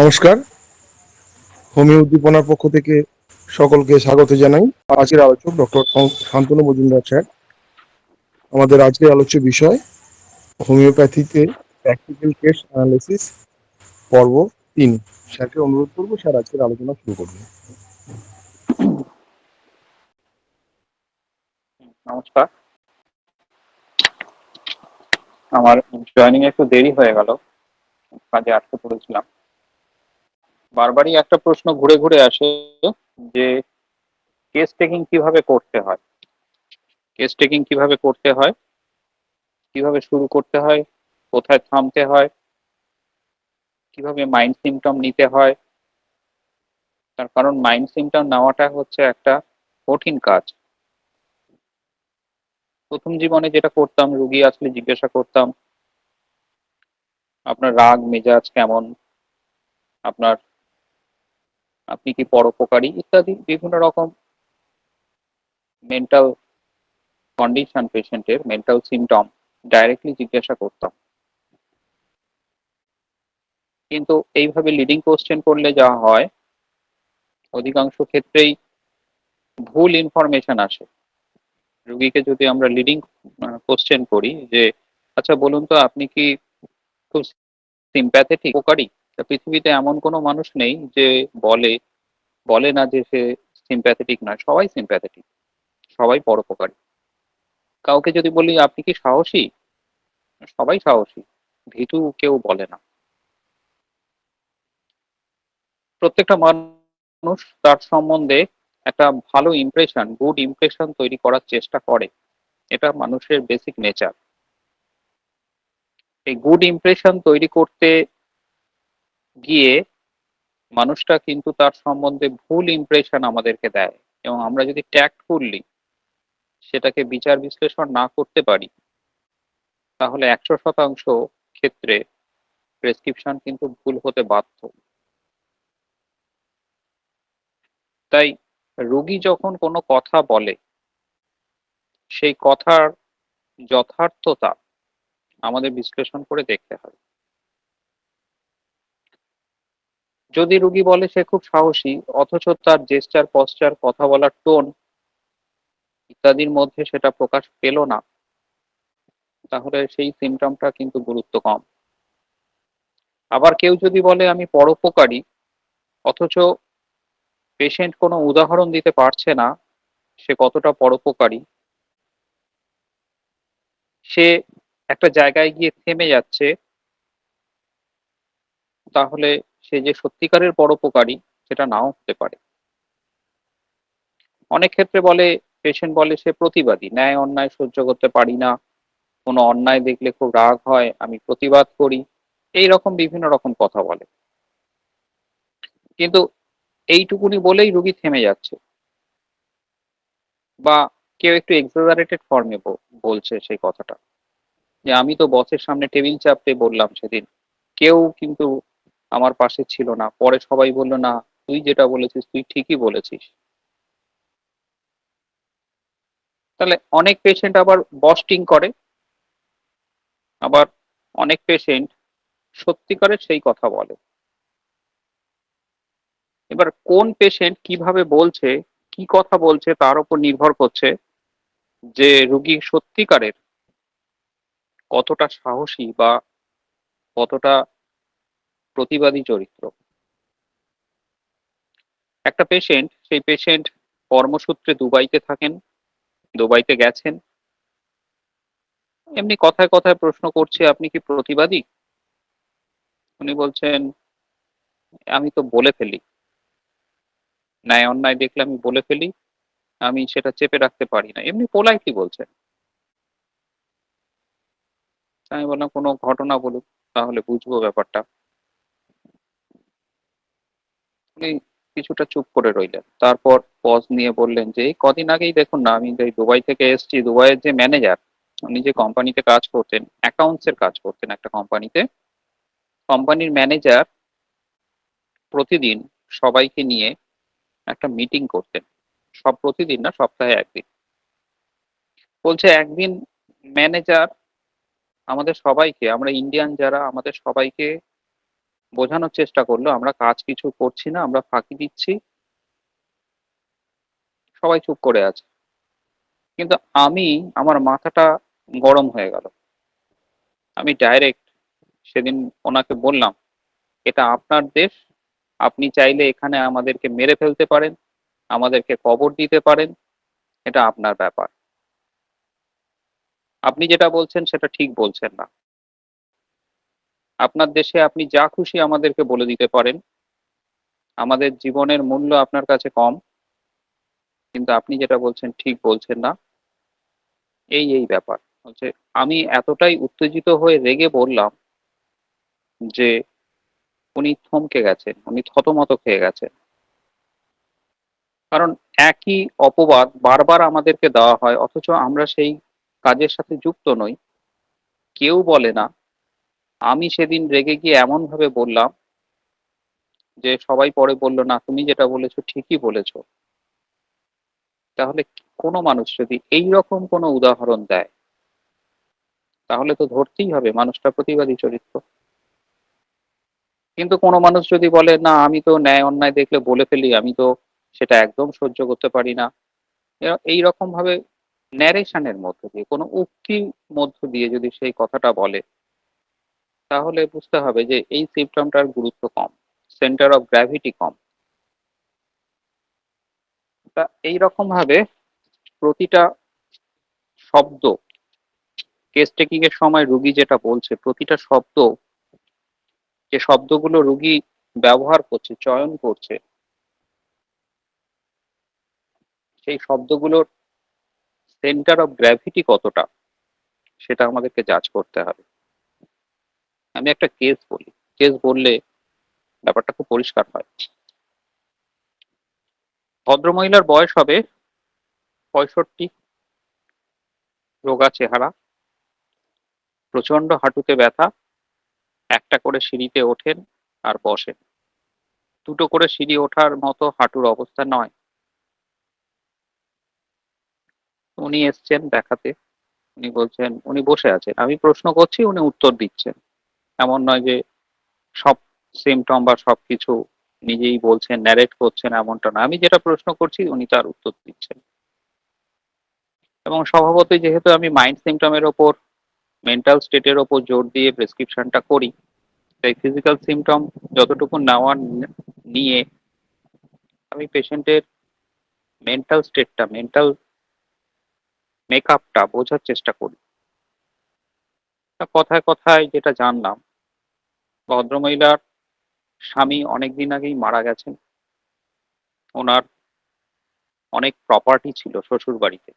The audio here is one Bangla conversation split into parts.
নমস্কার। হোমিও উদ্দীপনার পক্ষ থেকে সকলকে স্বাগত জানাই। আজকের আলোচক ডক্টর শান্তনু মজুমদার স্যার। আমাদের আজকের আলোচ্য বিষয় হোমিওপ্যাথিতে প্র্যাকটিক্যাল কেস অ্যানালিসিস পর্ব 3। স্যারকে অনুরোধ করবো স্যার আজকের আলোচনা শুরু করবেন। নমস্কার। আমার জয়েনিং একটু দেরি হয়ে গেল, কাজে আটকে পড়েছিলাম। বারবারই একটা প্রশ্ন ঘুরে ঘুরে আসে যে কেস টেকিং কিভাবে করতে হয়, কিভাবে শুরু করতে হয়, কোথায় থামতে হয়, কিভাবে মাইন্ড সিমটম নিতে হয়। তার কারণ মাইন্ড সিমটম নেওয়াটা হচ্ছে একটা কঠিন কাজ। প্রথম জীবনে যেটা করতাম, রুগী আসলে জিজ্ঞাসা করতাম আপনার রাগ মেজাজ কেমন, আপনার আপনি কি পরোপকারী ইত্যাদি বিভিন্ন রকম মেন্টাল কন্ডিশন, পেশেন্টের মেন্টাল সিমটম ডাইরেক্টলি জিজ্ঞাসা করতাম। কিন্তু এইভাবে লিডিং কোশ্চেন করলে যা হয়, অধিকাংশ ক্ষেত্রেই ভুল ইনফরমেশন আসে। রুগীকে যদি আমরা লিডিং কোশ্চেন করি যে আচ্ছা বলুন তো আপনি কি খুব সিম্প্যাথেটিক, উপকারী? পৃথিবীতে এমন কোনো মানুষ নেই যে বলে বলে না যে সে সিম্প্যাথেটিক নয়। সবাই সিম্প্যাথেটিক, সবাই পরোপকারী। কাউকে যদি বলি আপনি কি সাহসী, সবাই সাহসী, ভীতু কেউ বলে না। প্রত্যেকটা মানুষ তার সম্বন্ধে একটা ভালো ইমপ্রেশন, গুড ইমপ্রেশন তৈরি করার চেষ্টা করে। এটা মানুষের বেসিক নেচার। এই গুড ইমপ্রেশন তৈরি করতে গিয়ে মানুষটা কিন্তু তার সম্বন্ধে ভুল ইমপ্রেশন আমাদেরকে দেয়, এবং আমরা যদি ট্যাক্টফুললি সেটাকে বিচার বিশ্লেষণ না করতে পারি, তাহলে 100% ক্ষেত্রে প্রেসক্রিপশন কিন্তু ভুল হতে বাধ্য। তাই রোগী যখন কোনো কথা বলে, সেই কথার যথার্থতা আমাদের বিশ্লেষণ করে দেখতে হবে। যদি রোগী বলে সে খুব সাহসী, অথচ তার জেস্চার, পশ্চার, কথা বলার টোন ইত্যাদির মধ্যে সেটা প্রকাশ পেল না, তাহলে সেই সিমটমটা কিন্তু গুরুত্ব কম। আবার কেউ যদি বলে আমি পরোপকারী, অথচ পেশেন্ট কোনো উদাহরণ দিতে পারছে না সে কতটা পরোপকারী, সে একটা জায়গায় গিয়ে থেমে যাচ্ছে, তাহলে সে যে সত্যিকারের পরোপকারী সেটা নাও হতে পারে। অনেক ক্ষেত্রে বলে, পেশেন্ট বলে সে প্রতিবাদী, ন্যায় অন্যায় সহ্য করতে পারি না, কোনো অন্যায় দেখলে খুব রাগ হয়, আমি প্রতিবাদ করি, এই রকম বিভিন্ন রকম কথা বলে। কিন্তু এইটুকুনি বলেই রুগী থেমে যাচ্ছে, বা কেউ একটু এক্সাজারেটেড ফর্মে বলছে সেই কথাটা, যে আমি তো বসের সামনে টেবিল চাপতে বললাম সেদিন, কেউ কিন্তু আমার পাশে ছিল না, পরে সবাই বললো না তুই যেটা বলেছিস তুই ঠিকই বলেছিস। তাহলে অনেক পেশেন্ট আবার বস্টিং করে, আবার অনেক পেশেন্ট সত্যিকারের সেই কথা বলে। এবার কোন পেশেন্ট কিভাবে বলছে, কি কথা বলছে তার উপর নির্ভর করছে যে রুগী সত্যিকারের কতটা সাহসী বা কতটা প্রতিবাদী চরিত্র। একটা পেশেন্ট, সেই পেশেন্ট কর্মসূত্রে দুবাইতে থাকেন, দুবাইতে গেছেন, এমনি কথায় কথায় প্রশ্ন করছে আপনি কি প্রতিবাদী? উনি বলছেন আমি তো বলে ফেলি, ন্যায় অন্যায় দেখলে আমি বলে ফেলি, আমি সেটা চেপে রাখতে পারি না, এমনি পোলাইটলি বলছেন। আমি বললাম কোনো ঘটনা বলুন, তাহলে বুঝবো ব্যাপারটা। উনি কিছুটা চুপ করে রইলেন, তারপর পজ নিয়ে বললেন যে এই কদিন আগেই দেখুন না, আমি যে দুবাই থেকে এসেছি, দুবাইয়ের যে ম্যানেজার, উনি যে কোম্পানিতে কাজ করতেন, অ্যাকাউন্টস এর কাজ করতেন একটা কোম্পানিতে, কোম্পানির ম্যানেজার প্রতিদিন সবাইকে নিয়ে একটা মিটিং করতেন। সব প্রতিদিন না, সপ্তাহে একদিন। বলছে একদিন ম্যানেজার আমাদের সবাইকে, আমরা ইন্ডিয়ান যারা, আমাদের সবাইকে বোঝানোর চেষ্টা করলো আমরা কাজ কিছু করছি না, আমরা ফাঁকি দিচ্ছি, সবাই চুপ করে আছে। কিন্তু আমার মাথাটা গরম হয়ে গেল। আমি ডাইরেক্ট সেদিন ওনাকে বললাম, এটা আপনার দেশ, আপনি চাইলে এখানে আমাদেরকে মেরে ফেলতে পারেন, আমাদেরকে কবর দিতে পারেন, এটা আপনার ব্যাপার। আপনি যেটা বলছেন সেটা ঠিক বলছেন না। আপনার দেশে আপনি যা খুশি আমাদেরকে বলে দিতে পারেন, আমাদের জীবনের মূল্য আপনার কাছে কম, কিন্তু আপনি যেটা বলছেন ঠিক বলছেন না। এই ব্যাপার হচ্ছে, আমি এতটাই উত্তেজিত হয়ে রেগে বললাম যে উনি থমকে গেছেন, উনি থতমত খেয়ে গেছেন। কারণ একই অপবাদ বারবার আমাদেরকে দেওয়া হয়, অথচ আমরা সেই কাজের সাথে যুক্ত নই। কেউ বলে না। আমি সেদিন রেগে গিয়ে এমন ভাবে বললাম যে সবাই পরে বলল, না তুমি যেটা বলেছো ঠিকই বলেছো। তাহলে কোনো মানুষ যদি এইরকম কোনো উদাহরণ দেয়, তাহলে তো ধরতেই হবে মানুষটা প্রতিবাদী চরিত্র। কিন্তু কোনো মানুষ যদি বলে, না আমি তো ন্যায় অন্যায় দেখলে বলে ফেলি, আমি তো সেটা একদম সহ্য করতে পারি না, এইরকম ভাবে ন্যারেশনের মধ্য দিয়ে, কোনো উক্তির মধ্য দিয়ে যদি সেই কথাটা বলে, তাহলে বুঝতে হবে যে এই সিম্পটমটার গুরুত্ব কম, সেন্টার অফ গ্র্যাভিটি কম। তা এইরকম ভাবে প্রতিটা শব্দ, কেস টেকিং এর সময় রুগী যেটা বলছে, প্রতিটা শব্দ, যে শব্দগুলো রুগী ব্যবহার করছে, চয়ন করছে, সেই শব্দগুলোর সেন্টার অফ গ্র্যাভিটি কতটা, সেটা আমাদেরকে জাজ করতে হবে। আমি একটা কেস বলি, কেস বললে ব্যাপারটা খুব পরিষ্কার হয়। ভদ্রমহিলার বয়স হবে 65, রোগা চেহারা, প্রচন্ড হাঁটুতে ব্যথা, একটা করে সিঁড়িতে ওঠেন আর বসেন। দুটো করে সিঁড়ি ওঠার মতো হাঁটুর অবস্থা নয়। উনি এসছেন দেখাতে, উনি বলছেন, উনি বসে আছেন, আমি প্রশ্ন করছি উনি উত্তর দিচ্ছেন। এমন নয় যে সব সিমটম বা সবকিছু নিজেই বলছেন, ন্যারেট করছেন, এমনটা না। আমি যেটা প্রশ্ন করছি উনি তার উত্তর দিচ্ছেন। এবং স্বভাবতই যেহেতু আমি মাইন্ড সিমটমের ওপর, মেন্টাল স্টেটের ওপর জোর দিয়ে প্রেসক্রিপশনটা করি, তাই ফিজিক্যাল সিমটম যতটুকু নেওয়ার নিয়ে আমি পেশেন্টের মেন্টাল স্টেটটা, মেন্টাল মেকআপটা বোঝার চেষ্টা করি। তা কথায় কথায় যেটা জানলাম, ভদ্রমহিলার স্বামী অনেকদিন আগেই মারা গেছেন। ওনার অনেক প্রপার্টি ছিল শ্বশুর বাড়িতে,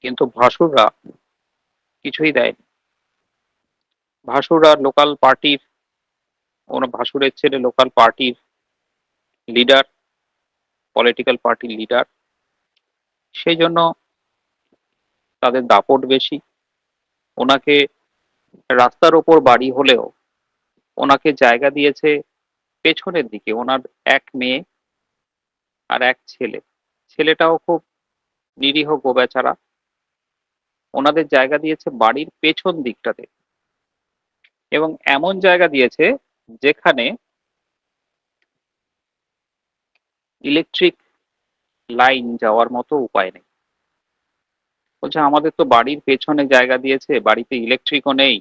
কিন্তু ভাসুররা কিছুই দেয়নি। ভাসুররা লোকাল পার্টির, ওনার ভাসুরের ছেলে লোকাল পার্টির লিডার, পলিটিক্যাল পার্টির লিডার, সেই জন্য তাদের দাপট বেশি। ওনাকে রাস্তার ওপর বাড়ি হলেও ওনাকে জায়গা দিয়েছে পেছনের দিকে। ওনার এক মেয়ে আর এক ছেলে, ছেলেটাও খুব নিরীহ গোবেচারা। ওনাদের জায়গা দিয়েছে বাড়ির পেছন দিকটাতে, এবং এমন জায়গা দিয়েছে যেখানে ইলেকট্রিক লাইন যাওয়ার মতো উপায় নেই। বলছে আমাদের তো বাড়ির পেছনে জায়গা দিয়েছে, বাড়িতে ইলেকট্রিকও নেই,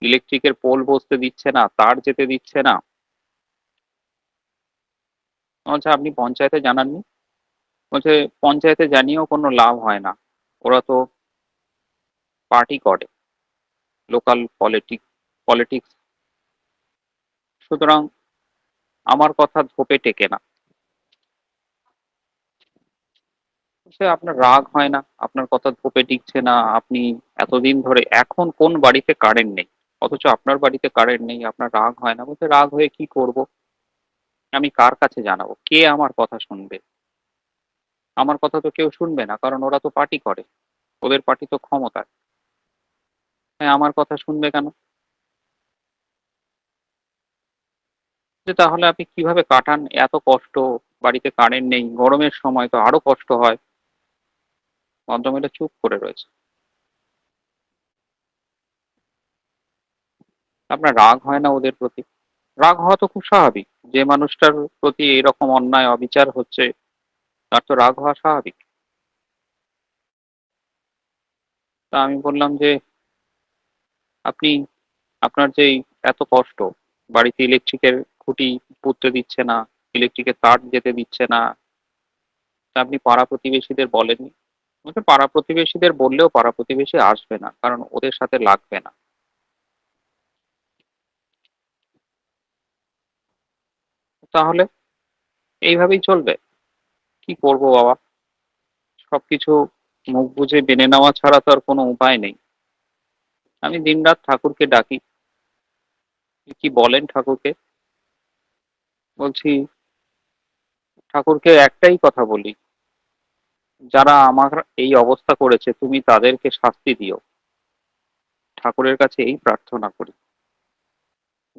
ইলেকট্রিকের পোল বসতে দিচ্ছে না, তার যেতে দিচ্ছে না। বলছে আপনি পঞ্চায়েতে জানাননি? বলছে পঞ্চায়েতে জানিয়েও কোনো লাভ হয় না, ওরা তো পার্টি করে, লোকাল পলিটিক্স, সুতরাং আমার কথা ধোপে টেকে না। সে আপনার রাগ হয় না, আপনার কথা ধোপে টিকছে না, আপনি এতদিন ধরে, এখন কোন বাড়িতে কারেন্ট নেই, অথচ আপনার বাড়িতে কারেন্ট নেই, আপনার রাগ হয় না? বলছে রাগ হয়ে কি করব, আমি কার কাছে জানাবো, কে আমার কথা শুনবে? আমার কথা তো কেউ শুনবে না, কারণ ওরা তো পার্টি করে, ওদের পার্টি তো ক্ষমতায়। হ্যাঁ, আমার কথা শুনবে কেন? যে তাহলে আপনি কিভাবে কাটান এত কষ্ট, বাড়িতে কারেন্ট নেই, গরমের সময় তো আরো কষ্ট হয়। ভদ্রমহিলা চুপ করে রয়েছে। আপনার রাগ হয় না ওদের প্রতি? রাগ হওয়া তো খুব স্বাভাবিক। যে মানুষটার প্রতি এরকম অন্যায় অবিচার হচ্ছে তার তো রাগ হওয়া স্বাভাবিক। তা আমি বললাম যে আপনি আপনার যে এই এত কষ্ট, বাড়িতে ইলেকট্রিকের খুঁটি পুঁততে দিচ্ছে না, ইলেকট্রিকের তার যেতে দিচ্ছে না, তা আপনি পাড়া প্রতিবেশীদের বলেননি? বলছে পাড়া প্রতিবেশীদের বললেও পাড়া প্রতিবেশী আসবে না, কারণ ওদের সাথে লাগবে না। তাহলে এইভাবেই চলবে? কি করব বাবা? সবকিছু মুখ বুজে মেনে নেওয়া ছাড়া তো আর কোনো উপায় নেই। আমি দিনরাত ঠাকুরকে ডাকি। কি বলেন ঠাকুরকে? বলছি ঠাকুরকে একটাই কথা বলি, যারা আমার এই অবস্থা করেছে তুমি তাদেরকে শাস্তি দিও। ঠাকুরের কাছে এই প্রার্থনা করি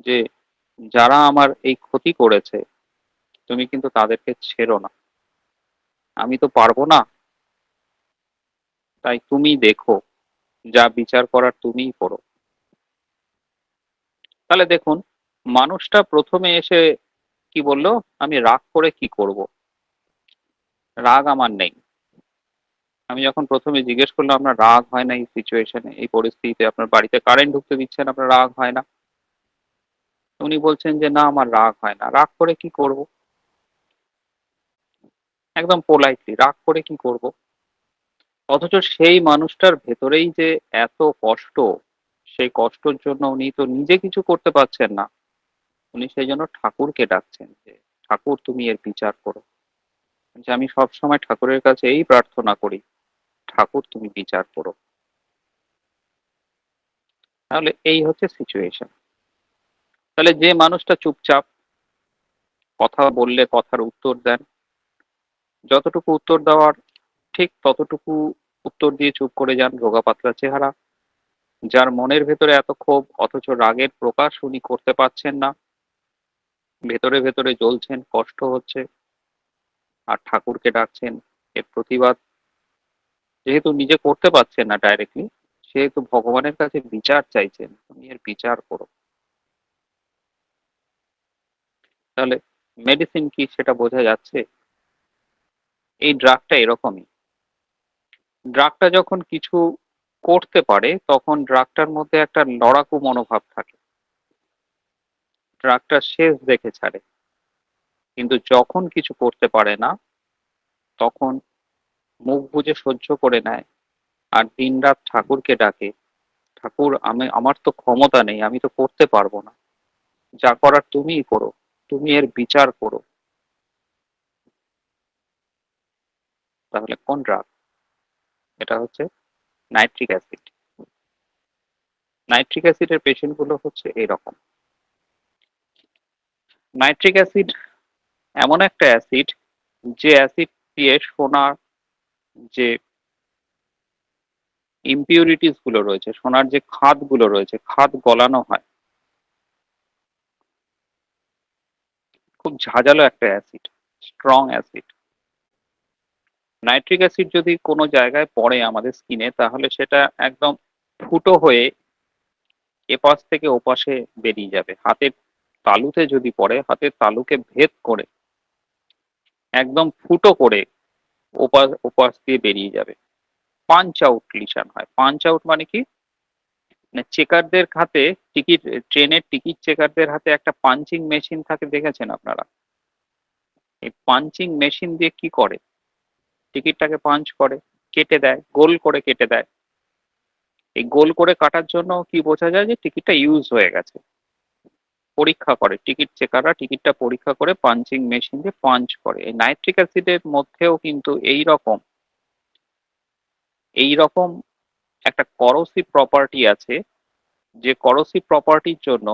যে যারা আমার এই ক্ষতি করেছে তুমি কিন্তু তাদেরকে ছেড়ো না। আমি তো পারবো না, তাই তুমি দেখো, যা বিচার করার তুমিই করো। তাহলে দেখুন, মানুষটা প্রথমে এসে কি বললো, আমি রাগ করে কি করব? রাগ আমার নেই। আমি যখন প্রথমে জিজ্ঞেস করলাম আপনার রাগ হয় না এই সিচুয়েশনে, এই পরিস্থিতিতে আপনার বাড়িতে কারেন্ট ঢুকতে দিচ্ছেন, আপনার রাগ হয় না? উনি বলছেন যে না আমার রাগ হয় না। রাগ করে কি করব? একদম পোলাইটলি, রাগ করে কি করব? অথচ সেই মানুষটার ভেতরেই যে এত কষ্ট, সেই কষ্টর জন্য উনি তো নিজে কিছু করতে পারছেন না। উনি সেই জন্য ঠাকুরকে ডাকছেন যে ঠাকুর তুমি এর বিচার করো। যে আমি সবসময় ঠাকুরের কাছে এই প্রার্থনা করি, ঠাকুর তুমি বিচার করো। তাহলে এই হচ্ছে সিচুয়েশন। তাহলে যে মানুষটা চুপচাপ, কথা বললে কথার উত্তর দেন, যতটুকু উত্তর দেওয়ার ঠিক ততটুকু উত্তর দিয়ে চুপ করে যান, রোগা পাতলা চেহারা, যার মনের ভেতরে এত ক্ষোভ অথচ রাগের প্রকাশ উনি করতে পারছেন না, ভেতরে ভেতরে জ্বলছেন, কষ্ট হচ্ছে, আর ঠাকুরকে ডাকছেন এর প্রতিবাদ। যেহেতু নিজে করতে পারছেন না ডাইরেক্টলি, সেহেতু ভগবানের কাছে বিচার চাইছেন, তুমি এর বিচার করো। তাহলে মেডিসিন কি সেটা বোঝা যাচ্ছে? এই ড্রাগটা এরকমই। ড্রাগটা যখন কিছু করতে পারে তখন ড্রাগটার মধ্যে একটা লড়াকু মনোভাব থাকে, ড্রাগটা শেষ দেখে ছাড়ে। কিন্তু যখন কিছু করতে পারে না তখন মুখ বুজে সহ্য করে নেয়, আর দিনরাত ঠাকুরকে ডাকে, ঠাকুর আমি আমার তো ক্ষমতা নেই, আমি তো করতে পারবো না, যা করার তুমিই করো, তুমি এর বিচার করো। তাহলে কোন ড্রাগ? এটা হচ্ছে নাইট্রিক অ্যাসিড। নাইট্রিক অ্যাসিডের পেশেন্ট গুলো হচ্ছে এরকম। নাইট্রিক অ্যাসিড এমন একটা অ্যাসিড, যে অ্যাসিড দিয়ে সোনার যে ইমপিউরিটিস গুলো রয়েছে, সোনার যে খাদ গুলো রয়েছে, খাদ গলানো হয়। খুব ঝাঁঝালো একটা acid, strong acid. Nitric acid যদি কোনো জায়গায় পড়ে আমাদের স্কিনে, তাহলে সেটা একদম ফুটো হয়ে এপাশ থেকে ওপাশে বেরিয়ে যাবে। হাতের তালুতে যদি পড়ে, হাতের তালুকে ভেদ করে একদম ফুটো করে ওপাশ ওপাশ দিয়ে বেরিয়ে যাবে। পাঞ্চ আউট লিশন হয়। পাঞ্চ আউট মানে কি? মানে চেকারদের হাতে, টিকিট, ট্রেনের টিকিট চেকারদের হাতে একটা পাঞ্চিং মেশিন থাকে, দেখেছেন আপনারা? এই পাঞ্চিং মেশিন দিয়ে কি করে, টিকিটটাকে পাঞ্চ করে, কেটে দেয়, গোল করে কেটে দেয়। এই গোল করে কাটার জন্য কি বোঝা যায় যে টিকিটটা ইউজ হয়ে গেছে। পরীক্ষা করে টিকিট চেকাররা, টিকিটটা পরীক্ষা করে পাঞ্চিং মেশিন দিয়ে পাঞ্চ করে। এই নাইট্রিক অ্যাসিডের মধ্যেও কিন্তু এইরকম একটা করোসিভ প্রপার্টি আছে, যে করোসিভ প্রপার্টির জন্য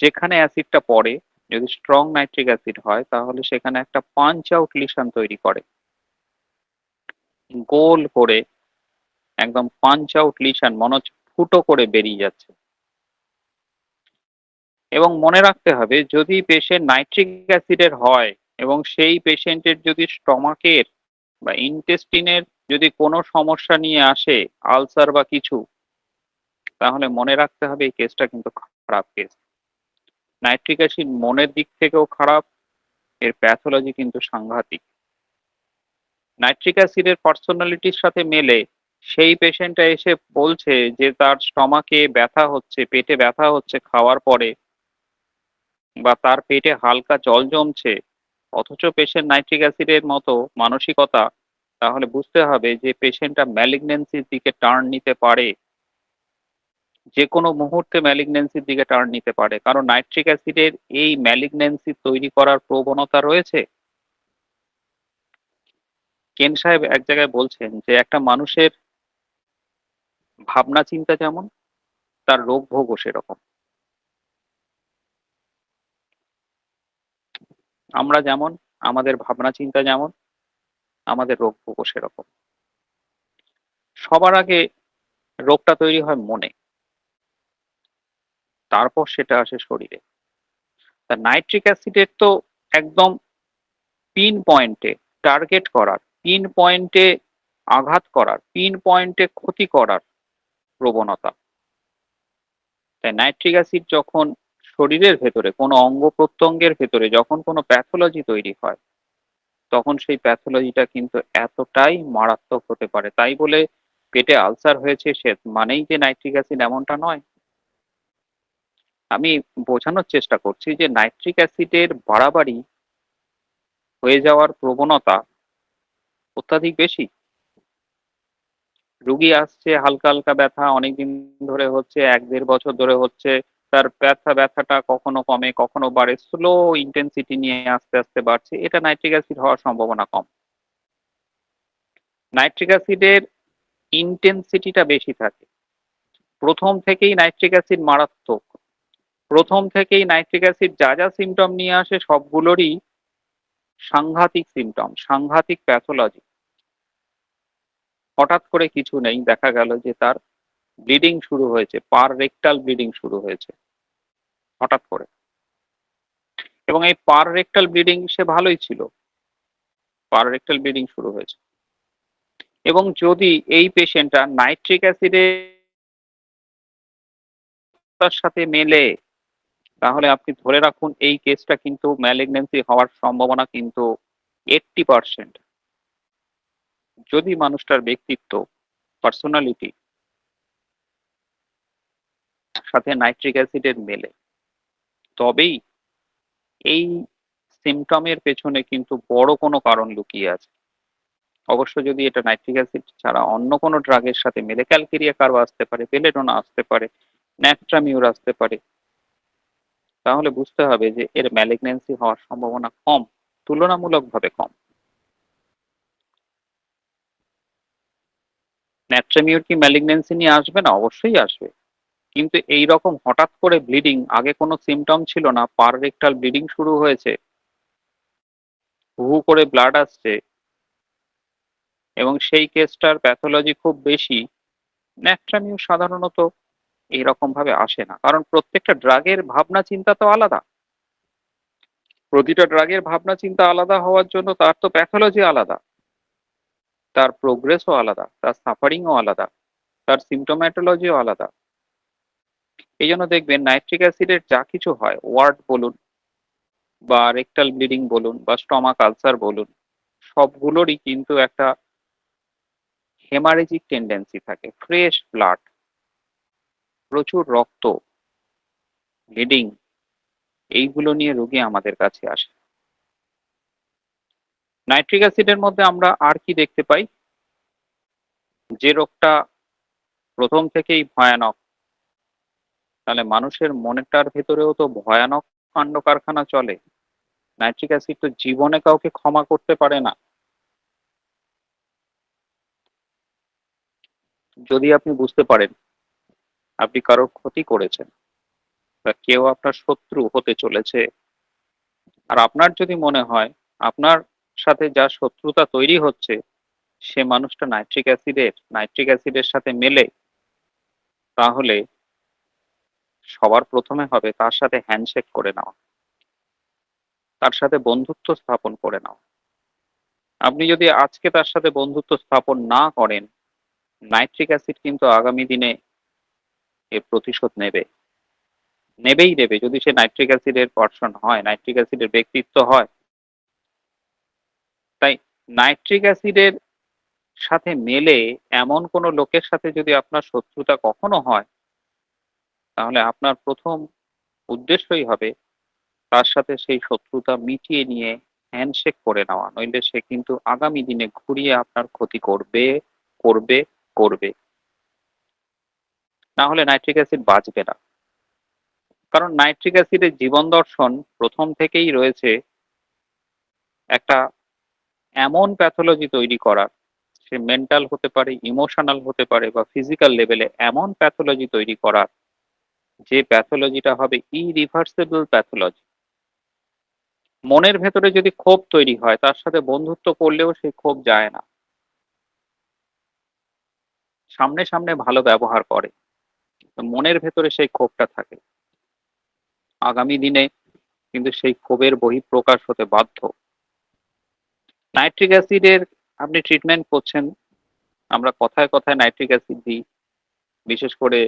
যেখানে অ্যাসিডটা পড়ে, যদি স্ট্রং নাইট্রিক অ্যাসিড হয় তাহলে সেখানে একটা পাঞ্চ আউট লিশন তৈরি করে, গোল করে একদম পাঞ্চ আউট লিশন, মনে হচ্ছে ফুটো করে বেরিয়ে যাচ্ছে। এবং মনে রাখতে হবে, যদি পেশেন্ট নাইট্রিক অ্যাসিডের হয় এবং সেই পেশেন্টের যদি স্টমাকের বা ইন্টেস্টিনের যদি কোনো সমস্যা নিয়ে আসে, আলসার বা কিছু, তাহলে মনে রাখতে হবে এই কেসটা কিন্তু খারাপ কেস। নাইট্রিক অ্যাসিড মনের দিক থেকেও খারাপ, এর প্যাথোলজি কিন্তু সাংঘাতিক। নাইট্রিক অ্যাসিডের পার্সোনালিটির সাথে মেলে সেই পেশেন্টটা এসে বলছে যে তার স্টমাকে ব্যথা হচ্ছে, পেটে ব্যথা হচ্ছে খাওয়ার পরে, বা তার পেটে হালকা জল জমছে, অথচ পেশেন্ট নাইট্রিক অ্যাসিডের মতো মানসিকতা, তাহলে বুঝতে হবে যে পেশেন্টটা ম্যালিগন্যান্সির দিকে টার্ন নিতে পারে, যে কোনো মুহূর্তে ম্যালিগন্যান্সির দিকে টার্ন নিতে পারে। কারণ নাইট্রিক অ্যাসিডের এই ম্যালিগন্যান্সি তৈরি করার প্রবণতা রয়েছে। কেন সাহেব এক জায়গায় বলছেন যে একটা মানুষের ভাবনা চিন্তা যেমন, তার রোগ ভোগও সেরকম। আমরা যেমন, আমাদের ভাবনা চিন্তা যেমন, আমাদের রোগ ভোগও সেরকম। সবার আগে রোগটা তৈরি হয় মনে, তারপর সেটা আসে শরীরে। তা নাইট্রিক অ্যাসিডের তো একদম পিন পয়েন্টে টার্গেট করার, পিন পয়েন্টে আঘাত করার, পিন পয়েন্টে ক্ষতি করার প্রবণতা। তাই নাইট্রিক অ্যাসিড যখন শরীরের ভেতরে কোনো অঙ্গ প্রত্যঙ্গের ভেতরে যখন কোনো প্যাথোলজি তৈরি হয়, তখন সেই প্যাথোলজিটা কিন্তু এতটাই মারাত্মক হতে পারে। তাই বলে পেটে আলসার হয়েছে সে মানেই যে নাইট্রিক অ্যাসিড, এমনটা নয়। আমি বোঝানোর চেষ্টা করছি যে নাইট্রিক অ্যাসিডের বাড়াবাড়ি হয়ে যাওয়ার প্রবণতা অত্যাধিক বেশি। রুগী আসছে হালকা হালকা ব্যথা, অনেকদিন ধরে হচ্ছে, ১-১.৫ বছর ধরে হচ্ছে, তার ব্যথাটা কখনো কমে কখনো বাড়ে, স্লো ইন্টেন্সিটি নিয়ে আস্তে আস্তে বাড়ছে, এটা নাইট্রিক অ্যাসিড হওয়ার সম্ভাবনা কম। নাইট্রিক অ্যাসিডের ইন্টেন্সিটিটা বেশি থাকে। প্রথম থেকেই নাইট্রিক অ্যাসিড মারাত্মক, প্রথম থেকেই নাইট্রিক অ্যাসিড যা যা সিমটম নিয়ে আসে সবগুলোরই সাংঘাতিক সিমটম, সাংঘাতিক প্যাথোলজি। হঠাৎ করে কিছু নেই, দেখা গেল যে তার ব্লিডিং শুরু হয়েছে, পার রেক্টাল ব্লিডিং শুরু হয়েছে হঠাৎ করে। এবং এই পার রেক্টাল ব্লিডিং সে ভালোই ছিল, পার রেক্টাল ব্লিডিং শুরু হয়েছে। এবং যদি এই পেশেন্টটা নাইট্রিক অ্যাসিডের সাথে মেলে, তাহলে আপনি ধরে রাখুন এই কেসটা কিন্তু ম্যালিগন্যান্সি হওয়ার সম্ভাবনা কিন্তু 80%। যদি মানুষটার ব্যক্তিত্ব, পার্সোনালিটি সাথে নাইট্রিক অ্যাসিডের মেলে, তবেই এই সিমটমের পেছনে কিন্তু বড় কোনো কারণ লুকিয়ে আছে। অবশ্য যদি এটা নাইট্রিক অ্যাসিড ছাড়া অন্য কোনো ড্রাগের সাথে মেলে, ক্যালকেরিয়া কার্ভ আসতে পারে, বেলেডোনা আসতে পারে, ন্যাট্রামিউর আসতে পারে, তাহলে বুঝতে হবে যে এর ম্যালিগন্যান্সি হওয়ার সম্ভাবনা কম, তুলনামূলকভাবে কম। ন্যাট্রামিউর কি ম্যালিগন্যান্সি নিয়ে আসবে না? অবশ্যই আসবে। কিন্তু এই রকম হঠাৎ করে ব্লিডিং, আগে কোনো সিমটম ছিল না, পার রেক্টাল ব্লিডিং শুরু হয়েছে, হু হু করে ব্লাড আসছে, এবং সেই কেসটার প্যাথোলজি খুব বেশি, ন্যাট্রামিউ সাধারণত এইরকম ভাবে আসে না। কারণ প্রত্যেকটা ড্রাগের ভাবনা চিন্তা তো আলাদা। প্রতিটা ড্রাগের ভাবনা চিন্তা আলাদা হওয়ার জন্য তার তো প্যাথোলজি আলাদা, তার প্রোগ্রেসও আলাদা, তার সাফারিংও আলাদা, তার সিমটোম্যাটোলজিও আলাদা। এই জন্য দেখবেন নাইট্রিক অ্যাসিডের যা কিছু হয়, ওয়ার্ড বলুন বা রেকটাল ব্লিডিং বলুন বা স্টমাক আলসার বলুন, সবগুলোরই কিন্তু একটা হেমারেজিক টেন্ডেন্সি থাকে, ফ্রেশ ব্লাড, প্রচুর রক্ত, ব্লিডিং, এইগুলো নিয়ে রোগী আমাদের কাছে আসে। নাইট্রিক অ্যাসিডের মধ্যে আমরা আর কি দেখতে পাই? যে রোগটা প্রথম থেকেই ভয়ানক, তাহলে মানুষের মনেরটার ভেতরেও তো ভয়ানক কাণ্ড কারখানা চলে। নাইট্রিক অ্যাসিড তো জীবনে কাউকে ক্ষমা করতে পারে না। যদি আপনি বুঝতে পারেন আপনি কারোর ক্ষতি করেছেন বা কেউ আপনার শত্রু হতে চলেছে, আর আপনার যদি মনে হয় আপনার সাথে যা শত্রুতা তৈরি হচ্ছে সে মানুষটা নাইট্রিক অ্যাসিডের সাথে মেলে, তাহলে সবার প্রথমে হবে তার সাথে হ্যান্ডশেক করে নেওয়া, তার সাথে বন্ধুত্ব স্থাপন করে নেওয়া। আপনি যদি আজকে তার সাথে বন্ধুত্ব স্থাপন না করেন, নাইট্রিক অ্যাসিড কিন্তু আগামী দিনে এর প্রতিশোধ নেবে। নেবেই নেবে যদি সে নাইট্রিক অ্যাসিডের পার্সন হয়, নাইট্রিক অ্যাসিডের ব্যক্তিত্ব হয়। তাই নাইট্রিক অ্যাসিডের সাথে মেলে এমন কোনো লোকের সাথে যদি আপনার শত্রুতা কখনো হয়, তাহলে আপনার প্রথম উদ্দেশ্যই হবে তার সাথে সেই শত্রুতা মিটিয়ে নিয়ে হ্যান্ডশেক করে নেওয়া। নইলে সে কিন্তু আগামী দিনে ঘুরিয়ে আপনার ক্ষতি করবে, করবে, করবে। না হলে নাইট্রিক অ্যাসিড বাঁচবে না। কারণ নাইট্রিক অ্যাসিডের জীবন দর্শন প্রথম থেকেই রয়েছে একটা এমন প্যাথোলজি তৈরি করার, সে মেন্টাল হতে পারে, ইমোশনাল হতে পারে বা ফিজিক্যাল লেভেলে এমন প্যাথোলজি তৈরি করার, যে প্যাথোলজিটা হবে ইরিভার্সিবল প্যাথোলজি। মনের ভেতরে যদি ক্ষোভ তৈরি হয়, তার সাথে বন্ধুত্ব করলেও সেই ক্ষোভ যায় না। সামনে সামনে ভালো ব্যবহার করে, তো মনের ভেতরে সেই ক্ষোভটা থাকে। আগামী দিনে কিন্তু সেই ক্ষোভের বহিঃপ্রকাশ হতে বাধ্য। নাইট্রিক অ্যাসিডের আপনি ট্রিটমেন্ট করছেন, আমরা কথায় কথায় নাইট্রিক অ্যাসিড দিই। বিশেষ করে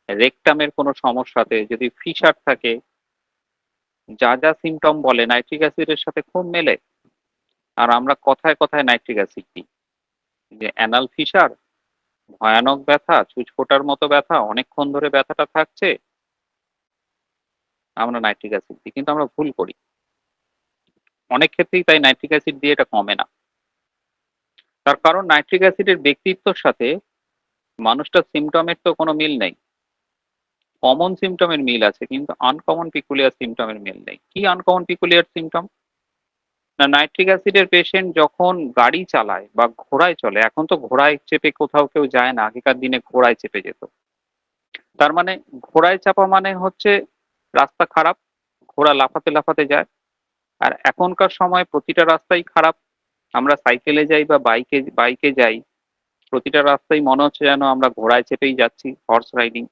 রেকটামের কোনো সমস্যাতে যদি ফিশার থাকে, যা যা সিমটম বলে নাইট্রিক অ্যাসিডের সাথে খুব মেলে। আর আমরা কথায় কথায় নাইট্রিক অ্যাসিড দিই। যে অ্যানাল ফিশার, ভয়ানক ব্যথা, ছুঁচ ফোটার মতো ব্যথা, অনেকক্ষণ ধরে ব্যথাটা থাকছে, আমরা নাইট্রিক অ্যাসিড দিই। কিন্তু আমরা ভুল করি। অনেক ক্ষেত্রেই তাই নাইট্রিক অ্যাসিড দিয়ে এটা কমে না। তার কারণ নাইট্রিক অ্যাসিডের ব্যক্তিত্বর সাথে মানুষটার সিমটমের তো কোনো মিল নেই। কমন সিমটমের মিল আছে, কিন্তু আনকমন পিকুলিয়ার সিমটমের মিল নেই। কি আনকমন পিকুলিয়ার সিমটম? না, নাইট্রিক অ্যাসিডের পেশেন্ট যখন গাড়ি চালায় বা ঘোড়ায় চলে, এখন তো ঘোড়ায় চেপে কোথাও কেউ যায় না, আগেকার দিনে ঘোড়ায় চেপে যেত। তার মানে ঘোড়ায় চাপা মানে হচ্ছে রাস্তা খারাপ, ঘোড়া লাফাতে লাফাতে যায়। আর এখনকার সময় প্রতিটা রাস্তাই খারাপ। আমরা সাইকেলে যাই বা বাইকে বাইকে যাই, প্রতিটা রাস্তায় মনে হচ্ছে যেন আমরা ঘোড়ায় চেপেই যাচ্ছি, হর্স রাইডিং।